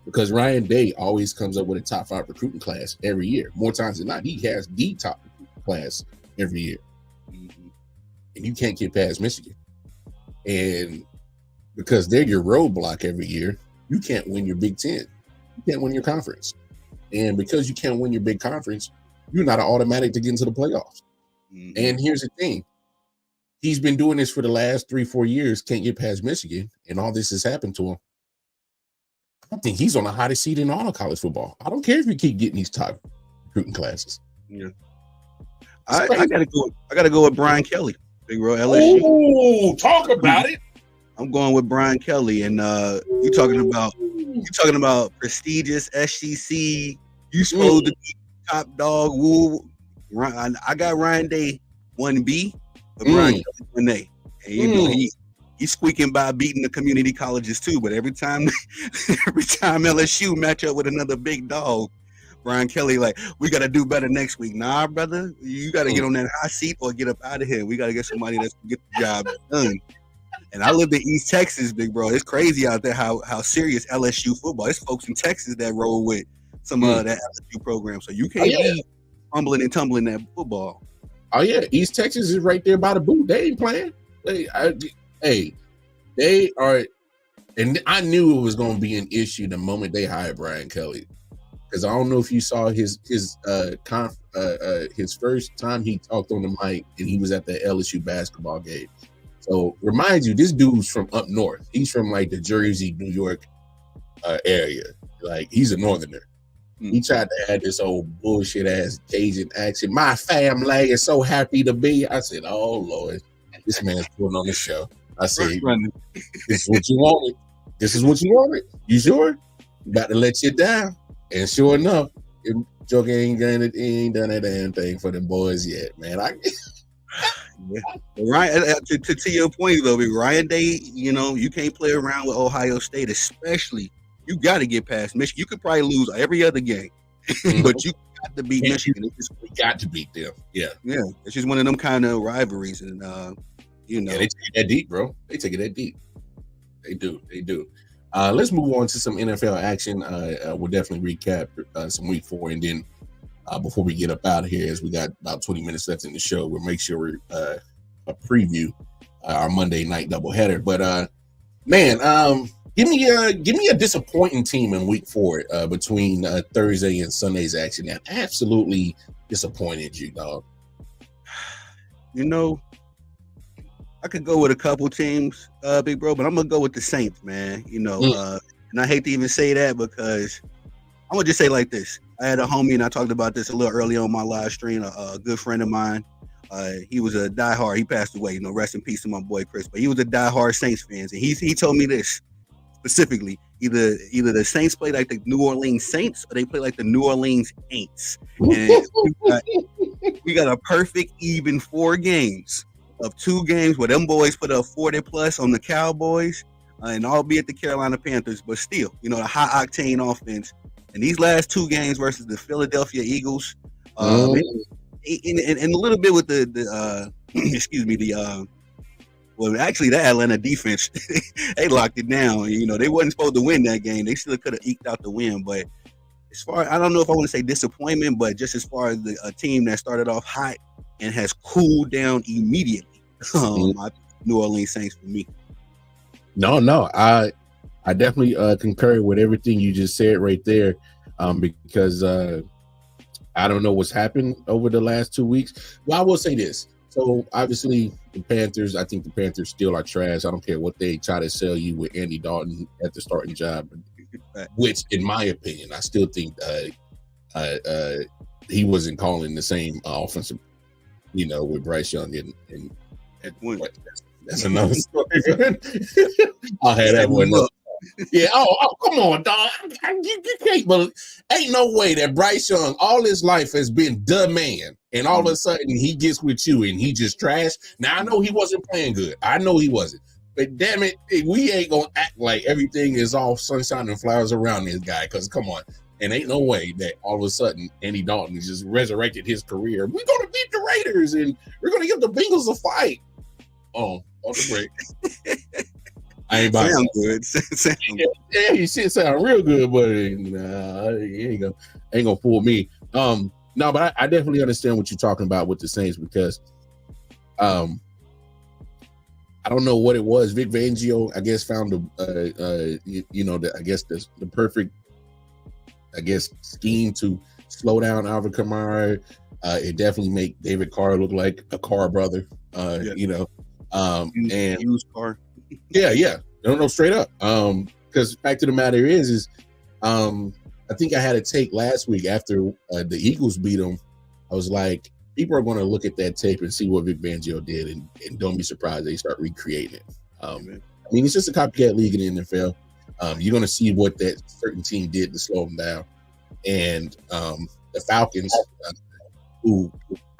S2: Because Ryan Day always comes up with a top 5 recruiting class every year. More times than not, he has the top recruiting class every year. Mm-hmm. And you can't get past Michigan. And because they're your roadblock every year, you can't win your Big Ten. You can't win your conference. And because you can't win your big conference, you're not an automatic to get into the playoffs. Mm-hmm. And here's the thing. He's been doing this for the last 3-4 years, can't get past Michigan, and all this has happened to him. I think he's on the hottest seat in all of college football. I don't care if you keep getting these top recruiting classes.
S3: Yeah. I gotta go with Brian Kelly, big bro, LSU.
S2: Oh, talk about it.
S3: I'm going with Brian Kelly, and you're talking about prestigious SEC. You supposed to be top dog. Woo. I got Ryan Day 1B, but Brian Kelly 1A. And he's squeaking by beating the community colleges too. But every time LSU match up with another big dog, Brian Kelly we got to do better next week. Nah, brother, you got to get on that hot seat or get up out of here. We got to get somebody that's gonna get the job done. And I live in East Texas, big bro. It's crazy out there how serious LSU football. It's folks in Texas that roll with some of that LSU program. So you can't be fumbling and tumbling that football.
S2: Oh yeah, East Texas is right there by the boot. They ain't playing. They are, and I knew it was going to be an issue the moment they hired Brian Kelly, because I don't know if you saw his first time he talked on the mic, and he was at the LSU basketball game. So remind you, this dude's from up north. He's from the Jersey, New York area. He's a northerner. He tried to add this old bullshit ass Cajun accent. My family is so happy to be. I said, oh Lord, this man's putting on the show. I said, this is what you wanted. This is what you wanted. You sure? About to let you down. And sure enough, Joker ain't done a damn thing for them boys yet, man.
S3: Ryan, to your point though, Ryan Day, you can't play around with Ohio State, especially. You got to get past Michigan. You could probably lose every other game, but you got to beat Michigan.
S2: We got to beat them. Yeah.
S3: It's just one of them kind of rivalries, and
S2: they take it that deep, bro. They take it that deep. They do. Let's move on to some NFL action. We'll definitely recap some week 4, and then before we get up out of here, as we got about 20 minutes left in the show. We'll make sure we preview our Monday night doubleheader. But man, give me a disappointing team in week 4 between Thursday and Sunday's action that absolutely disappointed you, dog.
S3: You know, I could go with a couple teams, big bro, but I'm gonna go with the Saints, man. You know, and I hate to even say that because I'm gonna just say like this. I had a homie, and I talked about this a little early on my live stream. A good friend of mine. He was a diehard. He passed away. You know, rest in peace to my boy Chris. But he was a diehard Saints fan, and he told me this specifically: either the Saints play like the New Orleans Saints, or they play like the New Orleans Aints. And we got a perfect even 4 games of 2 games where them boys put up 40 plus on the Cowboys, and albeit the Carolina Panthers, but still, you know, the high octane offense. And these last 2 games versus the Philadelphia Eagles, and a little bit with the excuse me, well, actually, that Atlanta defense, they locked it down. You know, they wasn't supposed to win that game. They still could have eked out the win. But as far, I don't know if I want to say disappointment, but just as far as a team that started off hot and has cooled down immediately, my New Orleans Saints for me.
S2: No, I definitely concur with everything you just said right there, because I don't know what's happened over the last 2 weeks. Well, I will say this. So obviously the Panthers, I think the Panthers still are trash. I don't care what they try to sell you with Andy Dalton at the starting job, which in my opinion, I still think he wasn't calling the same offensive, you know, with Bryce Young and that's another story. I'll have that one. Yeah. Oh, come on, dog. You can't believe. Ain't no way that Bryce Young all his life has been the man, and all of a sudden he gets with you and he just trash. Now I know he wasn't playing good. I know he wasn't. But damn it, we ain't gonna act like everything is all sunshine and flowers around this guy. Because come on, and ain't no way that all of a sudden Andy Dalton just resurrected his career. We're gonna beat the Raiders and we're gonna give the Bengals a fight. Oh, on the break. I ain't buying
S3: sound good.
S2: Yeah, you shit sound real good, but nah, ain't gonna fool me. No, but I definitely understand what you're talking about with the Saints because, I don't know what it was. Vic Fangio, I guess, found the perfect, scheme to slow down Alvin Kamara. It definitely make David Carr look like a Carr brother. And
S3: used car.
S2: Yeah. No, straight up. Because the fact of the matter is I think I had a take last week after the Eagles beat them. I was like, people are going to look at that tape and see what Vic Fangio did, and don't be surprised they start recreating it. I mean, it's just a copycat league in the NFL. You're going to see what that certain team did to slow them down. And the Falcons, who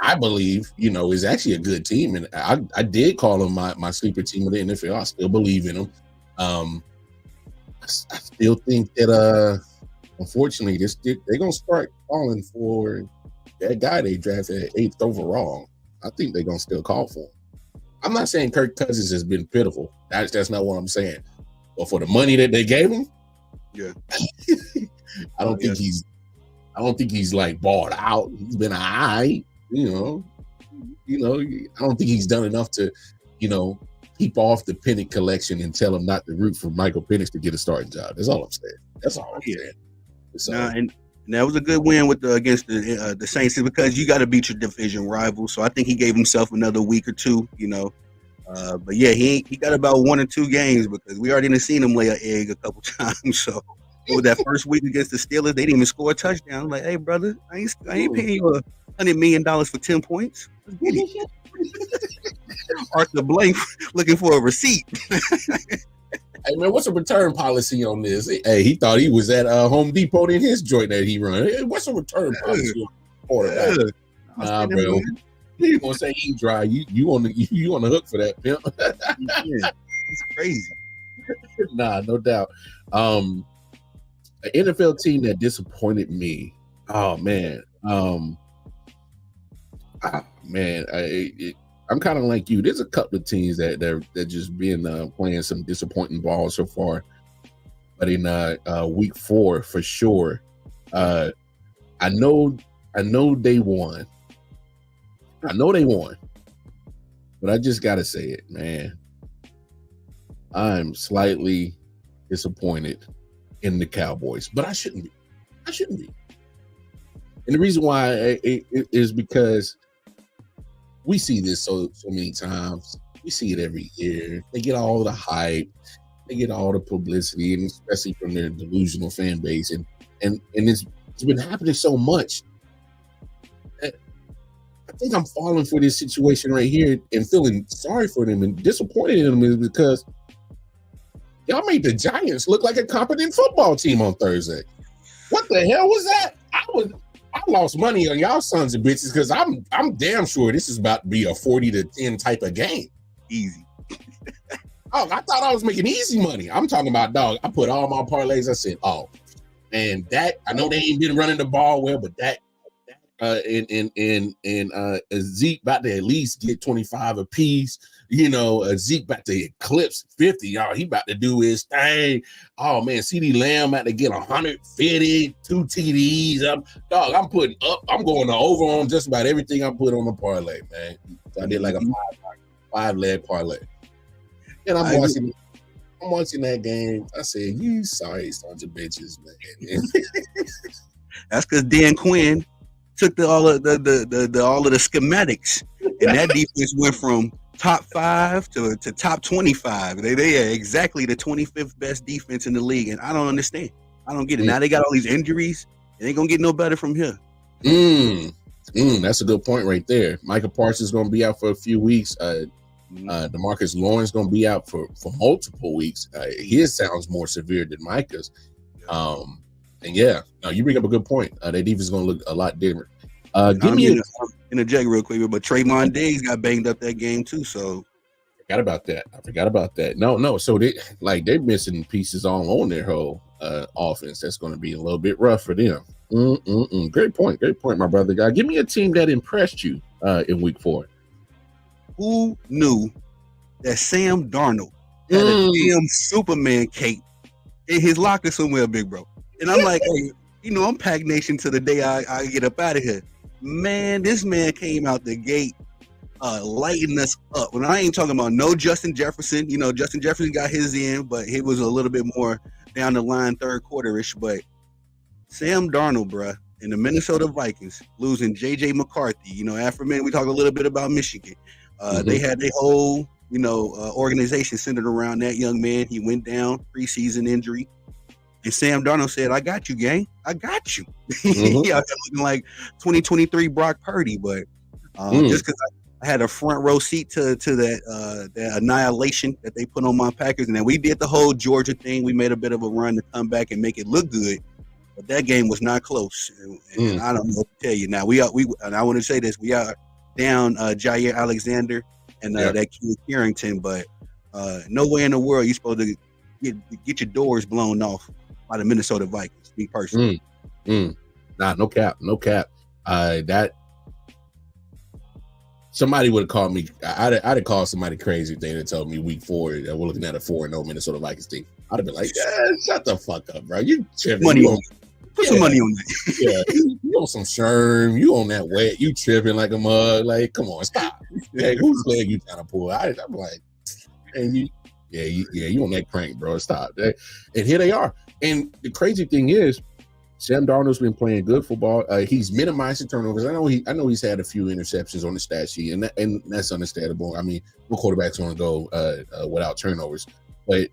S2: I believe, is actually a good team. And I did call them my sleeper team of the NFL. I still believe in them. I still think that, unfortunately, they're going to start falling for that guy they drafted at 8th overall. I think they're going to still call for him. I'm not saying Kirk Cousins has been pitiful. That's not what I'm saying. But for the money that they gave him,
S3: yeah,
S2: I don't think he's like balled out. He's been all right, I don't think he's done enough to, keep off the Penix collection and tell him not to root for Michael Penix to get a starting job. That's all I'm saying. That's all I'm saying. So,
S3: and that was a good win against the Saints because you got to beat your division rival. So I think he gave himself another week or two, But yeah, he got about 1 or 2 games because we already seen him lay an egg a couple times. So with that first week against the Steelers, they didn't even score a touchdown. I'm like, hey brother, I ain't paying you $100 million for 10 points. Arthur Blank looking for a receipt.
S2: Hey man, what's a return policy on this? Hey, he thought he was at Home Depot in his joint that he run. Hey, what's a return policy on quarterback? Nah, bro. You gonna say he dry? You on the hook for that, pimp?
S3: Yeah, it's crazy.
S2: Nah, no doubt. An NFL team that disappointed me. Oh man. I'm kind of like you. There's a couple of teams that just been playing some disappointing ball so far. But in week 4, for sure, I know I know they won. But I just gotta say it, man. I'm slightly disappointed in the Cowboys, but I shouldn't be. And the reason why it is because we see this so many times. We see it every year. They get all the hype, they get all the publicity, and especially from their delusional fan base. And it's been happening so much. I think I'm falling for this situation right here and feeling sorry for them and disappointed in them is because y'all made the Giants look like a competent football team on Thursday. What the hell was that? I lost money on y'all sons of bitches because I'm damn sure this is about to be a 40-10 type of game.
S3: Easy.
S2: Oh, I thought I was making easy money. I'm talking about, dog. I put all my parlays. I said, oh, and that I know they ain't been running the ball well, but that Zeke about to at least get 25 apiece. Zeke about to eclipse 50. Y'all, he about to do his thing. Oh man, CeeDee Lamb about to get 150, 2 TDs. I'm putting up. I'm going to over on just about everything I put on the parlay, man. I did like a five leg parlay, and I'm watching that game. I said, "You sorry sons of bitches, man."
S3: That's because Dan Quinn took all of the schematics, and that defense went from top 5 to top 25. They are exactly the 25th best defense in the league, and I don't understand. I don't get it. Now they got all these injuries. It ain't gonna get no better from here.
S2: That's a good point right there. Micah Parsons is gonna be out for a few weeks. DeMarcus Lawrence gonna be out for multiple weeks. His sounds more severe than Micah's. And yeah, no, you bring up a good point. Their defense is going to look a lot different. Give me
S3: interject real quick, but Trayvon Diggs got banged up that game too. So
S2: I forgot about that. No. So they're missing pieces all on their whole offense. That's going to be a little bit rough for them. Great point, my brother. Guy, give me a team that impressed you in Week 4.
S3: Who knew that Sam Darnold had a damn Superman cape in his locker somewhere, big bro? And I'm like, hey, I'm Pack Nation to the day I get up out of here. Man, this man came out the gate lighting us up. When I ain't talking about no Justin Jefferson. Justin Jefferson got his in, but he was a little bit more down the line third quarter-ish. But Sam Darnold, bruh, and the Minnesota Vikings losing J.J. McCarthy. After a minute, we talk a little bit about Michigan. They had their whole, organization centered around that young man. He went down, preseason injury. And Sam Darnold said, I got you, gang. I got you. Yeah, looking like 2023 Brock Purdy. But just because I had a front row seat to that annihilation that they put on my Packers. And then we did the whole Georgia thing. We made a bit of a run to come back and make it look good. But that game was not close. And I don't know what to tell you. Now, and I want to say this. We are down Jair Alexander and that kid Carrington. But no way in the world you're supposed to get your doors blown off by the Minnesota Vikings, me personally.
S2: Nah, no cap. That somebody would have called me. I'd have called somebody crazy if they had told me Week 4 that we're looking at a 4-0 Minnesota Vikings team. I'd have been like, shut the fuck up, bro. You tripping?
S3: Put some money on that.
S2: Yeah, you on some Sherm. You on that wet. You tripping like a mug. Like, come on, stop. Hey, whose leg you trying to pull? I'm like, hey, you on that crank, bro. Stop. And here they are. And the crazy thing is, Sam Darnold's been playing good football. He's minimizing turnovers. I know he's had a few interceptions on the stat sheet, and that's understandable. I mean, what quarterbacks want to go without turnovers? But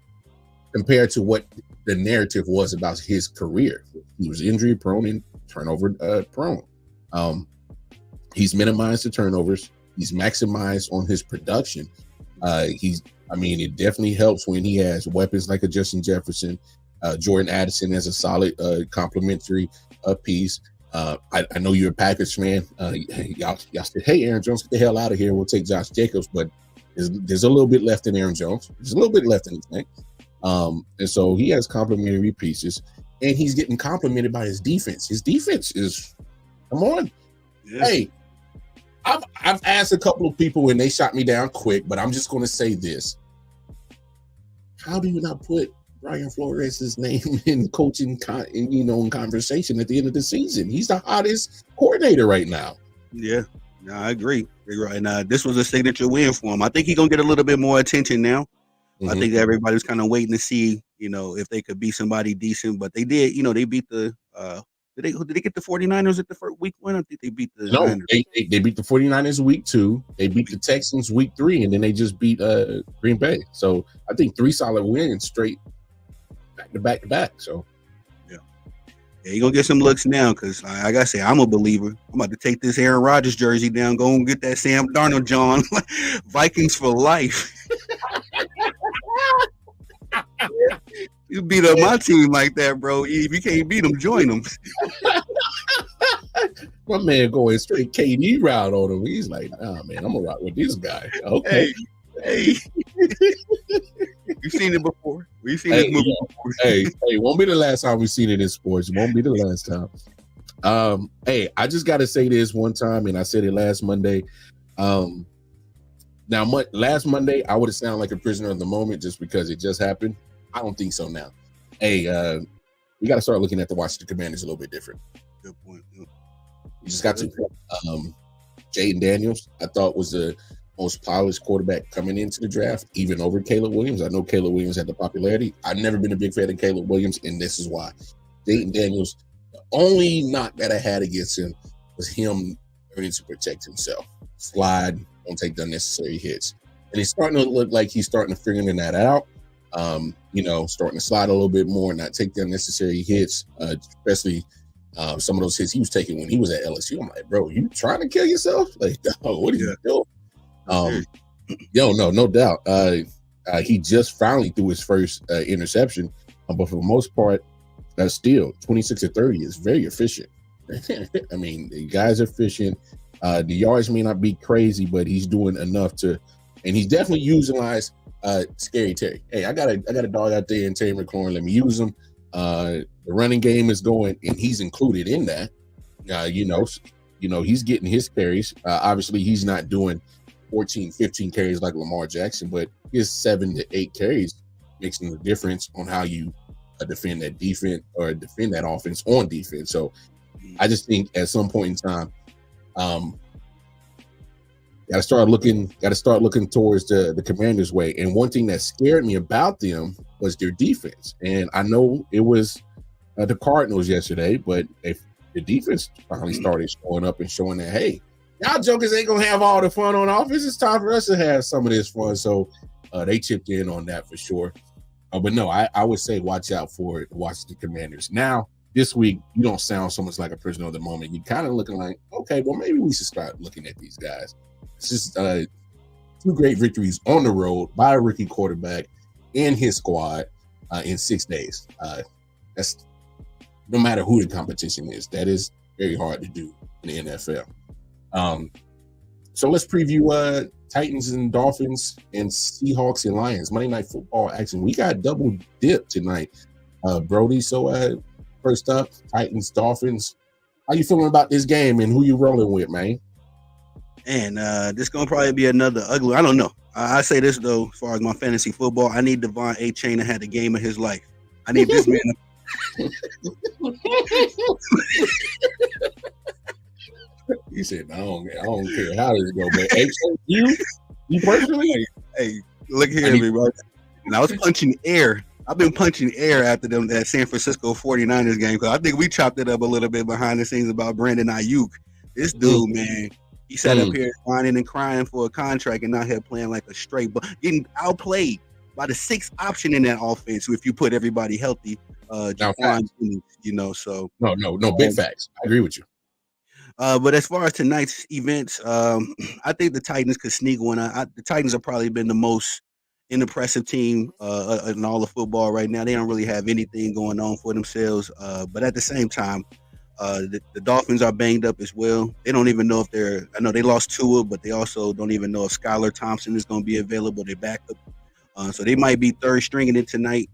S2: compared to what the narrative was about his career, he was injury prone and turnover prone. He's minimized the turnovers. He's maximized on his production. It definitely helps when he has weapons like a Justin Jefferson. Jordan Addison as a solid complementary piece. I know you're a Packers fan. Y'all said, hey, Aaron Jones, get the hell out of here. We'll take Josh Jacobs. But there's a little bit left in Aaron Jones. There's a little bit left in his tank. And so he has complementary pieces. And he's getting complimented by his defense. His defense is, come on. Yeah. Hey, I've asked a couple of people and they shot me down quick, but I'm just going to say this. How do you not put Brian Flores' name in coaching, in conversation at the end of the season. He's the hottest coordinator right now.
S3: Yeah, no, I agree. Right now, this was a signature win for him. I think he's gonna get a little bit more attention now. I think everybody was kind of waiting to see, if they could beat somebody decent, but they did. They beat the. Did they get the 49ers at the first week one? I think they beat the.
S2: No, they beat the 49ers week 2. They beat the Texans week 3, and then they just beat Green Bay. So I think 3 solid wins straight, back to back. So
S3: yeah, you're gonna get some looks now because, like I say, I'm a believer. I'm about to take this Aaron Rodgers jersey down, go and get that Sam Darnold, John. Vikings for life. You beat up my team like that, bro. If you can't beat them, join them.
S2: My man going straight KD route on him. He's like, nah, man, I'm gonna rock with this guy. Okay.
S3: Hey. You've seen it before. We've seen this movie before.
S2: Hey, won't be the last time we've seen it in sports. It won't be the last time. Hey, I just gotta say this one time, and I said it last Monday. Now, last Monday, I would have sounded like a prisoner of the moment just because it just happened. I don't think so now. Hey, we got to start looking at the Washington Commanders a little bit different.
S3: Good point.
S2: You just got to Jaden Daniels, I thought was the most polished quarterback coming into the draft, even over Caleb Williams. I know Caleb Williams had the popularity. I've never been a big fan of Caleb Williams, and this is why. Jaden Daniels, the only knock that I had against him was him learning to protect himself. Slide, don't take the unnecessary hits. And it's starting to look like he's starting to figure that out. Starting to slide a little bit more, not take the unnecessary hits, especially some of those hits he was taking when he was at LSU. I'm like, bro, you trying to kill yourself? Like, what are you doing? No doubt. He just finally threw his first interception, but for the most part, still 26 to 30 is very efficient. I mean, the guy's efficient. The yards may not be crazy, but he's doing enough and he's definitely utilized Scary Terry. Hey, I got a dog out there in Terry McLaurin. Let me use him. The running game is going, and he's included in that. He's getting his carries. Obviously, he's not doing 14, 15 carries like Lamar Jackson, but his 7 to 8 carries makes the difference on how you defend that defense or defend that offense on defense. So I just think at some point in time, got to start looking towards the Commanders' way. And one thing that scared me about them was their defense. And I know it was the Cardinals yesterday, but if the defense finally started showing up and showing that, hey, y'all jokers ain't gonna have all the fun on offense. It's time for us to have some of this fun. So they chipped in on that for sure. But no, I would say watch out for Washington Commanders. Now, this week, you don't sound so much like a prisoner of the moment. You're kind of looking like, okay, well, maybe we should start looking at these guys. It's just 2 great victories on the road by a rookie quarterback and his squad in 6 days. That's no matter who the competition is. That is very hard to do in the NFL. So let's preview Titans and Dolphins and Seahawks and Lions. Monday Night Football action. We got double dip tonight, Brody. So first up, Titans, Dolphins. How you feeling about this game and who you rolling with, man?
S3: And this gonna probably be another ugly. I don't know. I say this though, as far as my fantasy football, I need Devon A. Chain to have the game of his life. I need this man.
S2: He said, I don't care how this go, but hey, you personally,
S3: hey, look here, me, bro. And I was punching air. I've been punching air after that San Francisco 49ers game because I think we chopped it up a little bit behind the scenes about Brandon Ayuk. This dude, man, he sat up here whining and crying for a contract and out here playing like a straight, but getting outplayed by the 6th option in that offense. If you put everybody healthy, so
S2: no, big facts. I agree with you.
S3: But as far as tonight's events, I think the Titans could sneak one. The Titans have probably been the most impressive team in all of football right now. They don't really have anything going on for themselves. But at the same time, the Dolphins are banged up as well. They don't even know if I know they lost Tua, but they also don't even know if Skylar Thompson is going to be available. They're backup. So they might be third stringing it tonight.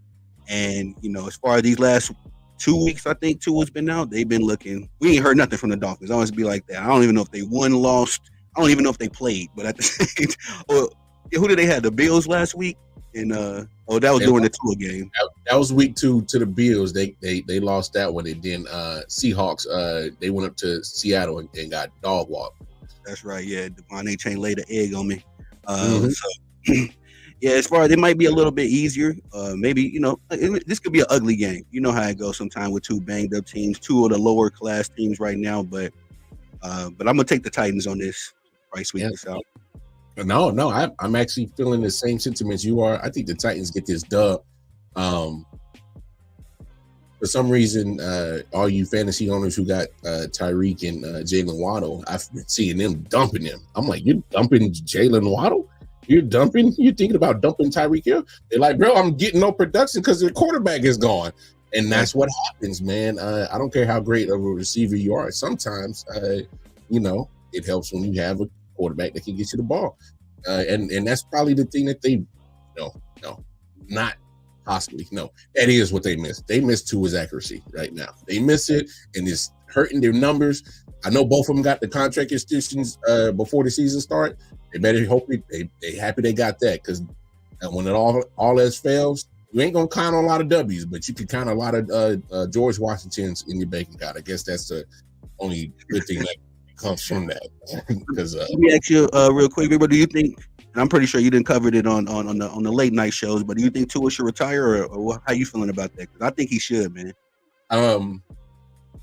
S3: And, as far as these last 2 weeks, I think Tua's been out. They've been looking. We ain't heard nothing from the Dolphins. I always be like that. I don't even know if they won, lost. I don't even know if they played. But at the same time, who did they have? The Bills last week? And that was during the Tua game.
S2: That was week 2 to the Bills. They lost that one, and then Seahawks they went up to Seattle and got dog walked.
S3: That's right. Yeah, Devon A. Chain laid an egg on me. So yeah, as far as it might be a little bit easier. Maybe this could be an ugly game. You know how it goes sometimes with 2 banged up teams, 2 of the lower class teams right now. But I'm gonna take the Titans on this. Price week this out.
S2: No, I'm actually feeling the same sentiments you are. I think the Titans get this dub. For some reason, all you fantasy owners who got Tyreek and Jalen Waddle, I've been seeing them dumping them. I'm like, you're dumping Jalen Waddle? You're thinking about dumping Tyreek Hill? They're like, bro, I'm getting no production because the quarterback is gone. And that's what happens, man. I don't care how great of a receiver you are. Sometimes, it helps when you have a quarterback that can get you the ball. And that's probably the thing that that is what they missed. They missed Tua's accuracy right now. They miss it, and it's hurting their numbers. I know both of them got the contract extensions before the season start. They better hope they happy they got that, because when it all else fails, you ain't gonna count on a lot of W's, but you can count a lot of George Washingtons in your bank account. I guess that's the only good thing that comes from that. Because
S3: let me ask you real quick, do you think? And I'm pretty sure you didn't cover it on the late night shows, but do you think Tua should retire, or how you feeling about that? Because I think he should, man.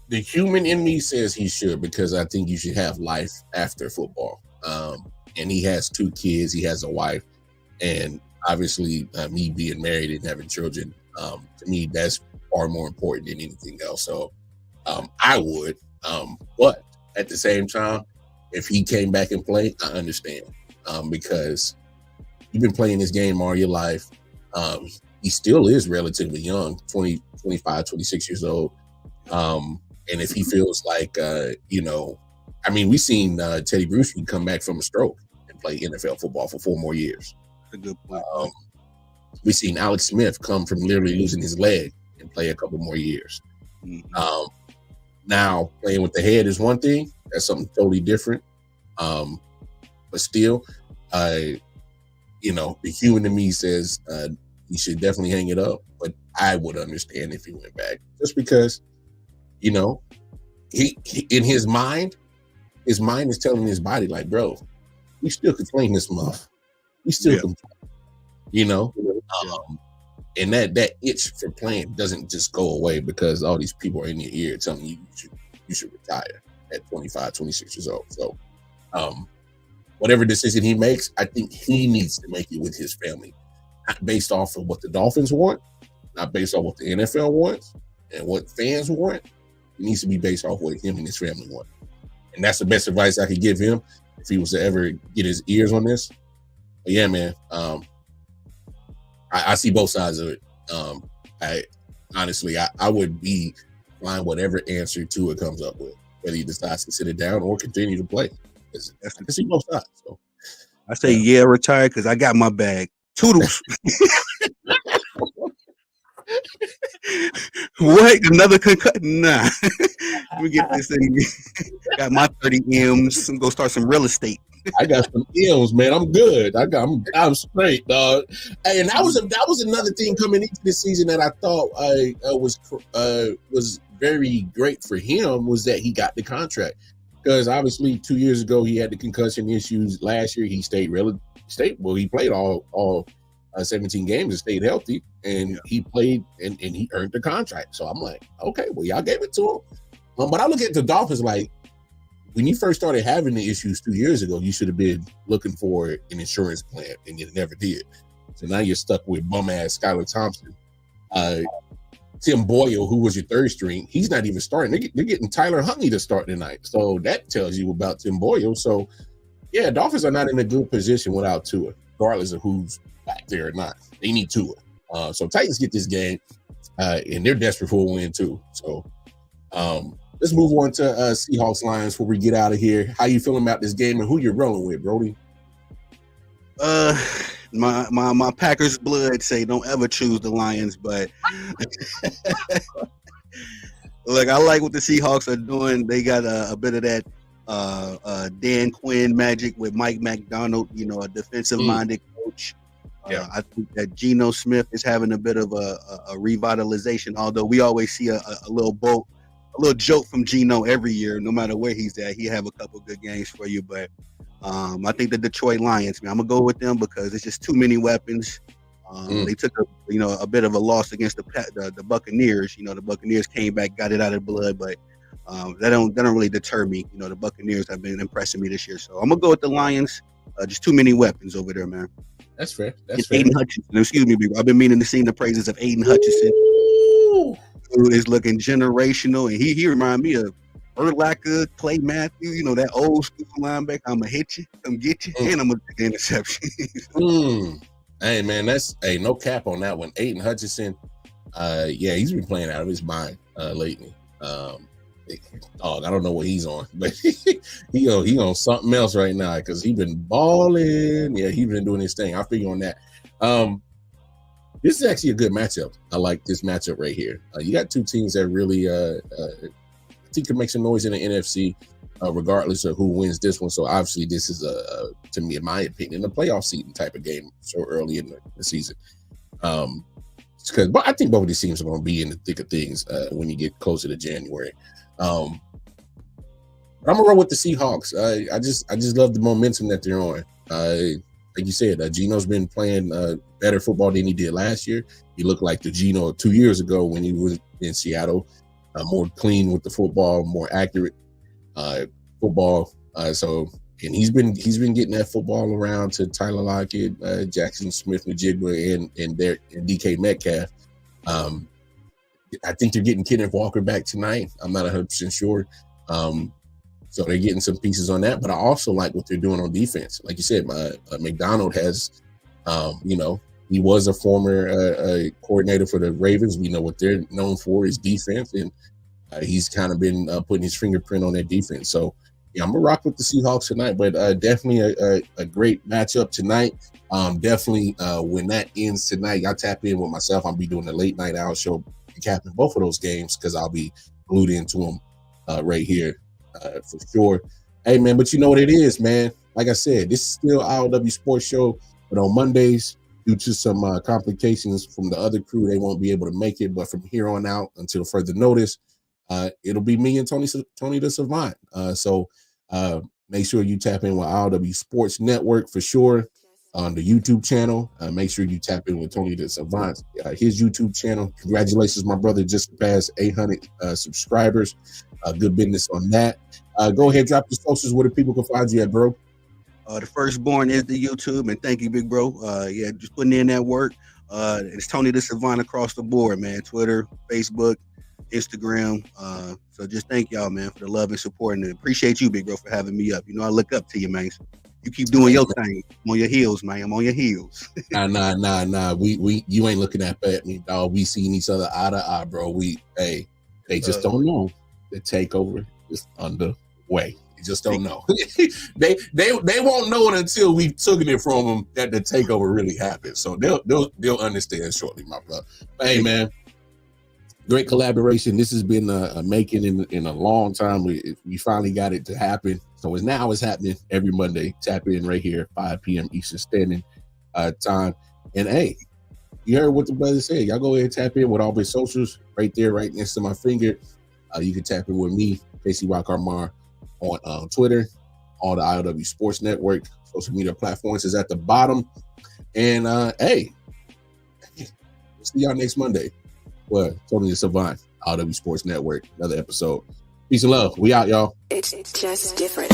S2: The human in me says he should, because I think you should have life after football. And he has 2 kids, he has a wife, and obviously me being married and having children, to me that's far more important than anything else. So I would, but at the same time, if he came back and played, I understand, because you've been playing this game all your life. He still is relatively young, 20, 25, 26 years old. And if he feels like, we've seen Teddy Bruschi come back from a stroke and play NFL football for 4 more years.
S3: That's a good point.
S2: We've seen Alex Smith come from literally losing his leg and play a couple more years. Mm-hmm. Now, playing with the head is one thing. That's something totally different. But still, the human in me says he should definitely hang it up. But I would understand if he went back, just because, he in his mind is telling his body, like, bro, we still can flame this month. We still can, and that itch for playing doesn't just go away because all these people are in your ear telling you you should retire at 25, 26 years old. So whatever decision he makes, I think he needs to make it with his family, not based off of what the Dolphins want, not based off what the NFL wants and what fans want. It needs to be based off what him and his family want. And that's the best advice I could give him if he was to ever get his ears on this. But yeah, man, I see both sides of it. I would be fine whatever answer Tua comes up with, whether he decides to sit it down or continue to play. I can see both sides. So
S3: I say, retire, because I got my bag. Toodles. What? Another concussion? Nah. Let me get this thing. Got my 30 M's. I'm gonna start some real estate.
S2: I got some M's, man. I'm good. I'm straight, dog. Hey, and that was another thing coming into this season that I thought was very great for him, was that he got the contract. Because obviously 2 years ago he had the concussion issues. Last year he he played all 17 games and stayed healthy, and he played and he earned the contract. So I'm like, okay, well, y'all gave it to him. But I look at the Dolphins like, when you first started having the issues 2 years ago, you should have been looking for an insurance plan, and you never did. So now you're stuck with bum ass Skylar Thompson. Tim Boyle, who was your 3rd string, he's not even starting. They're getting Tyler Huntley to start tonight. So that tells you about Tim Boyle. So yeah, Dolphins are not in a good position without Tua, regardless of who's back there or not. They need Tua. So Titans get this game, and they're desperate for a win too. So let's move on to Seahawks Lions before we get out of here. How you feeling about this game and who you're rolling with, Brody?
S3: My Packers blood say don't ever choose the Lions, but look, I like what the Seahawks are doing. They got a bit of that Dan Quinn magic with Mike McDonald, a defensive-minded coach.
S2: Yeah.
S3: I think that Geno Smith is having a bit of a revitalization, although we always see a little joke from Geno every year, no matter where he's at. He have a couple good games for you, but I think the Detroit Lions, man, I'm gonna go with them because it's just too many weapons. They took a bit of a loss against the Buccaneers. The Buccaneers came back, got it out of the blood, but that don't really deter me. The Buccaneers have been impressing me this year, so I'm gonna go with the Lions. Just too many weapons over there, man.
S2: That's fair. That's fair.
S3: Aiden Hutchinson. Excuse me, I've been meaning to sing the praises of Aiden Hutchinson, who is looking generational, and he remind me of Urlacher, Clay Matthews. That old school linebacker. I'm gonna hit you, come get you, and I'm gonna take the interception.
S2: Hey man, that's no cap on that one. Aiden Hutchinson, he's been playing out of his mind lately. I don't know what he's on, but he on something else right now because he's been balling. Yeah, he's been doing his thing. I figure on that. This is actually a good matchup. I like this matchup right here. You got two teams that really I think can make some noise in the NFC, regardless of who wins this one. So obviously, this is to me, in my opinion, a playoff seeding type of game so early in the season. But I think both of these teams are going to be in the thick of things when you get closer to January. But I'm gonna roll with the Seahawks. I just love the momentum that they're on. Like you said, Geno's been playing better football than he did last year. He looked like the Geno 2 years ago when he was in Seattle, more clean with the football, more accurate football. And he's been getting that football around to Tyler Lockett, Jackson Smith-Njigba, and DK Metcalf. I think they're getting Kenneth Walker back tonight. I'm not 100% sure. So they're getting some pieces on that. But I also like what they're doing on defense. Like you said, McDonald has, he was a former coordinator for the Ravens. We know what they're known for is defense. And he's kind of been putting his fingerprint on their defense. So, yeah, I'm going to rock with the Seahawks tonight. But definitely a great matchup tonight. Definitely when that ends tonight, y'all tap in with myself. I'll be doing a late night hour show recapping both of those games because I'll be glued into them right here for sure. Hey, man, but you know what it is, man. Like I said, this is still I.O.W. Sports Show, but on Mondays, due to some complications from the other crew, they won't be able to make it. But from here on out, until further notice, it'll be me and Tony the Savant. So make sure you tap in with I.O.W. Sports Network for sure. On the YouTube channel, make sure you tap in with Tony the Savant, his YouTube channel. Congratulations, my brother, just passed 800 subscribers. Good business on that. Go ahead, drop the socials where the people can find you at, bro.
S3: The firstborn is the YouTube, and thank you, big bro. Just putting in that work. It's Tony the Savant across the board, man. Twitter, Facebook, Instagram. So just thank y'all, man, for the love and support, and appreciate you, big bro, for having me up. I look up to you, man. You keep doing your thing. I'm on your heels, man. I'm on your heels.
S2: Nah. You ain't looking at me, dog. We seen each other eye to eye, bro. They just don't know the takeover is underway. They just don't know. they won't know it until we've taken it from them that the takeover really happened. So they'll understand shortly, my brother. But hey, man, great collaboration. This has been making in a long time. We finally got it to happen. So it's happening every Monday. Tap in right here, 5 p.m. Eastern Standing Time. And hey, you heard what the brother said. Y'all go ahead and tap in with all his socials right there, right next to my finger. You can tap in with me, Casey Rock Armar, on Twitter. All the I.O.W. Sports Network social media platforms is at the bottom. And hey, we'll see y'all next Monday. Well, Tony the Savant, I.O.W. Sports Network, another episode. Peace and love. We out, y'all.
S1: It's just different.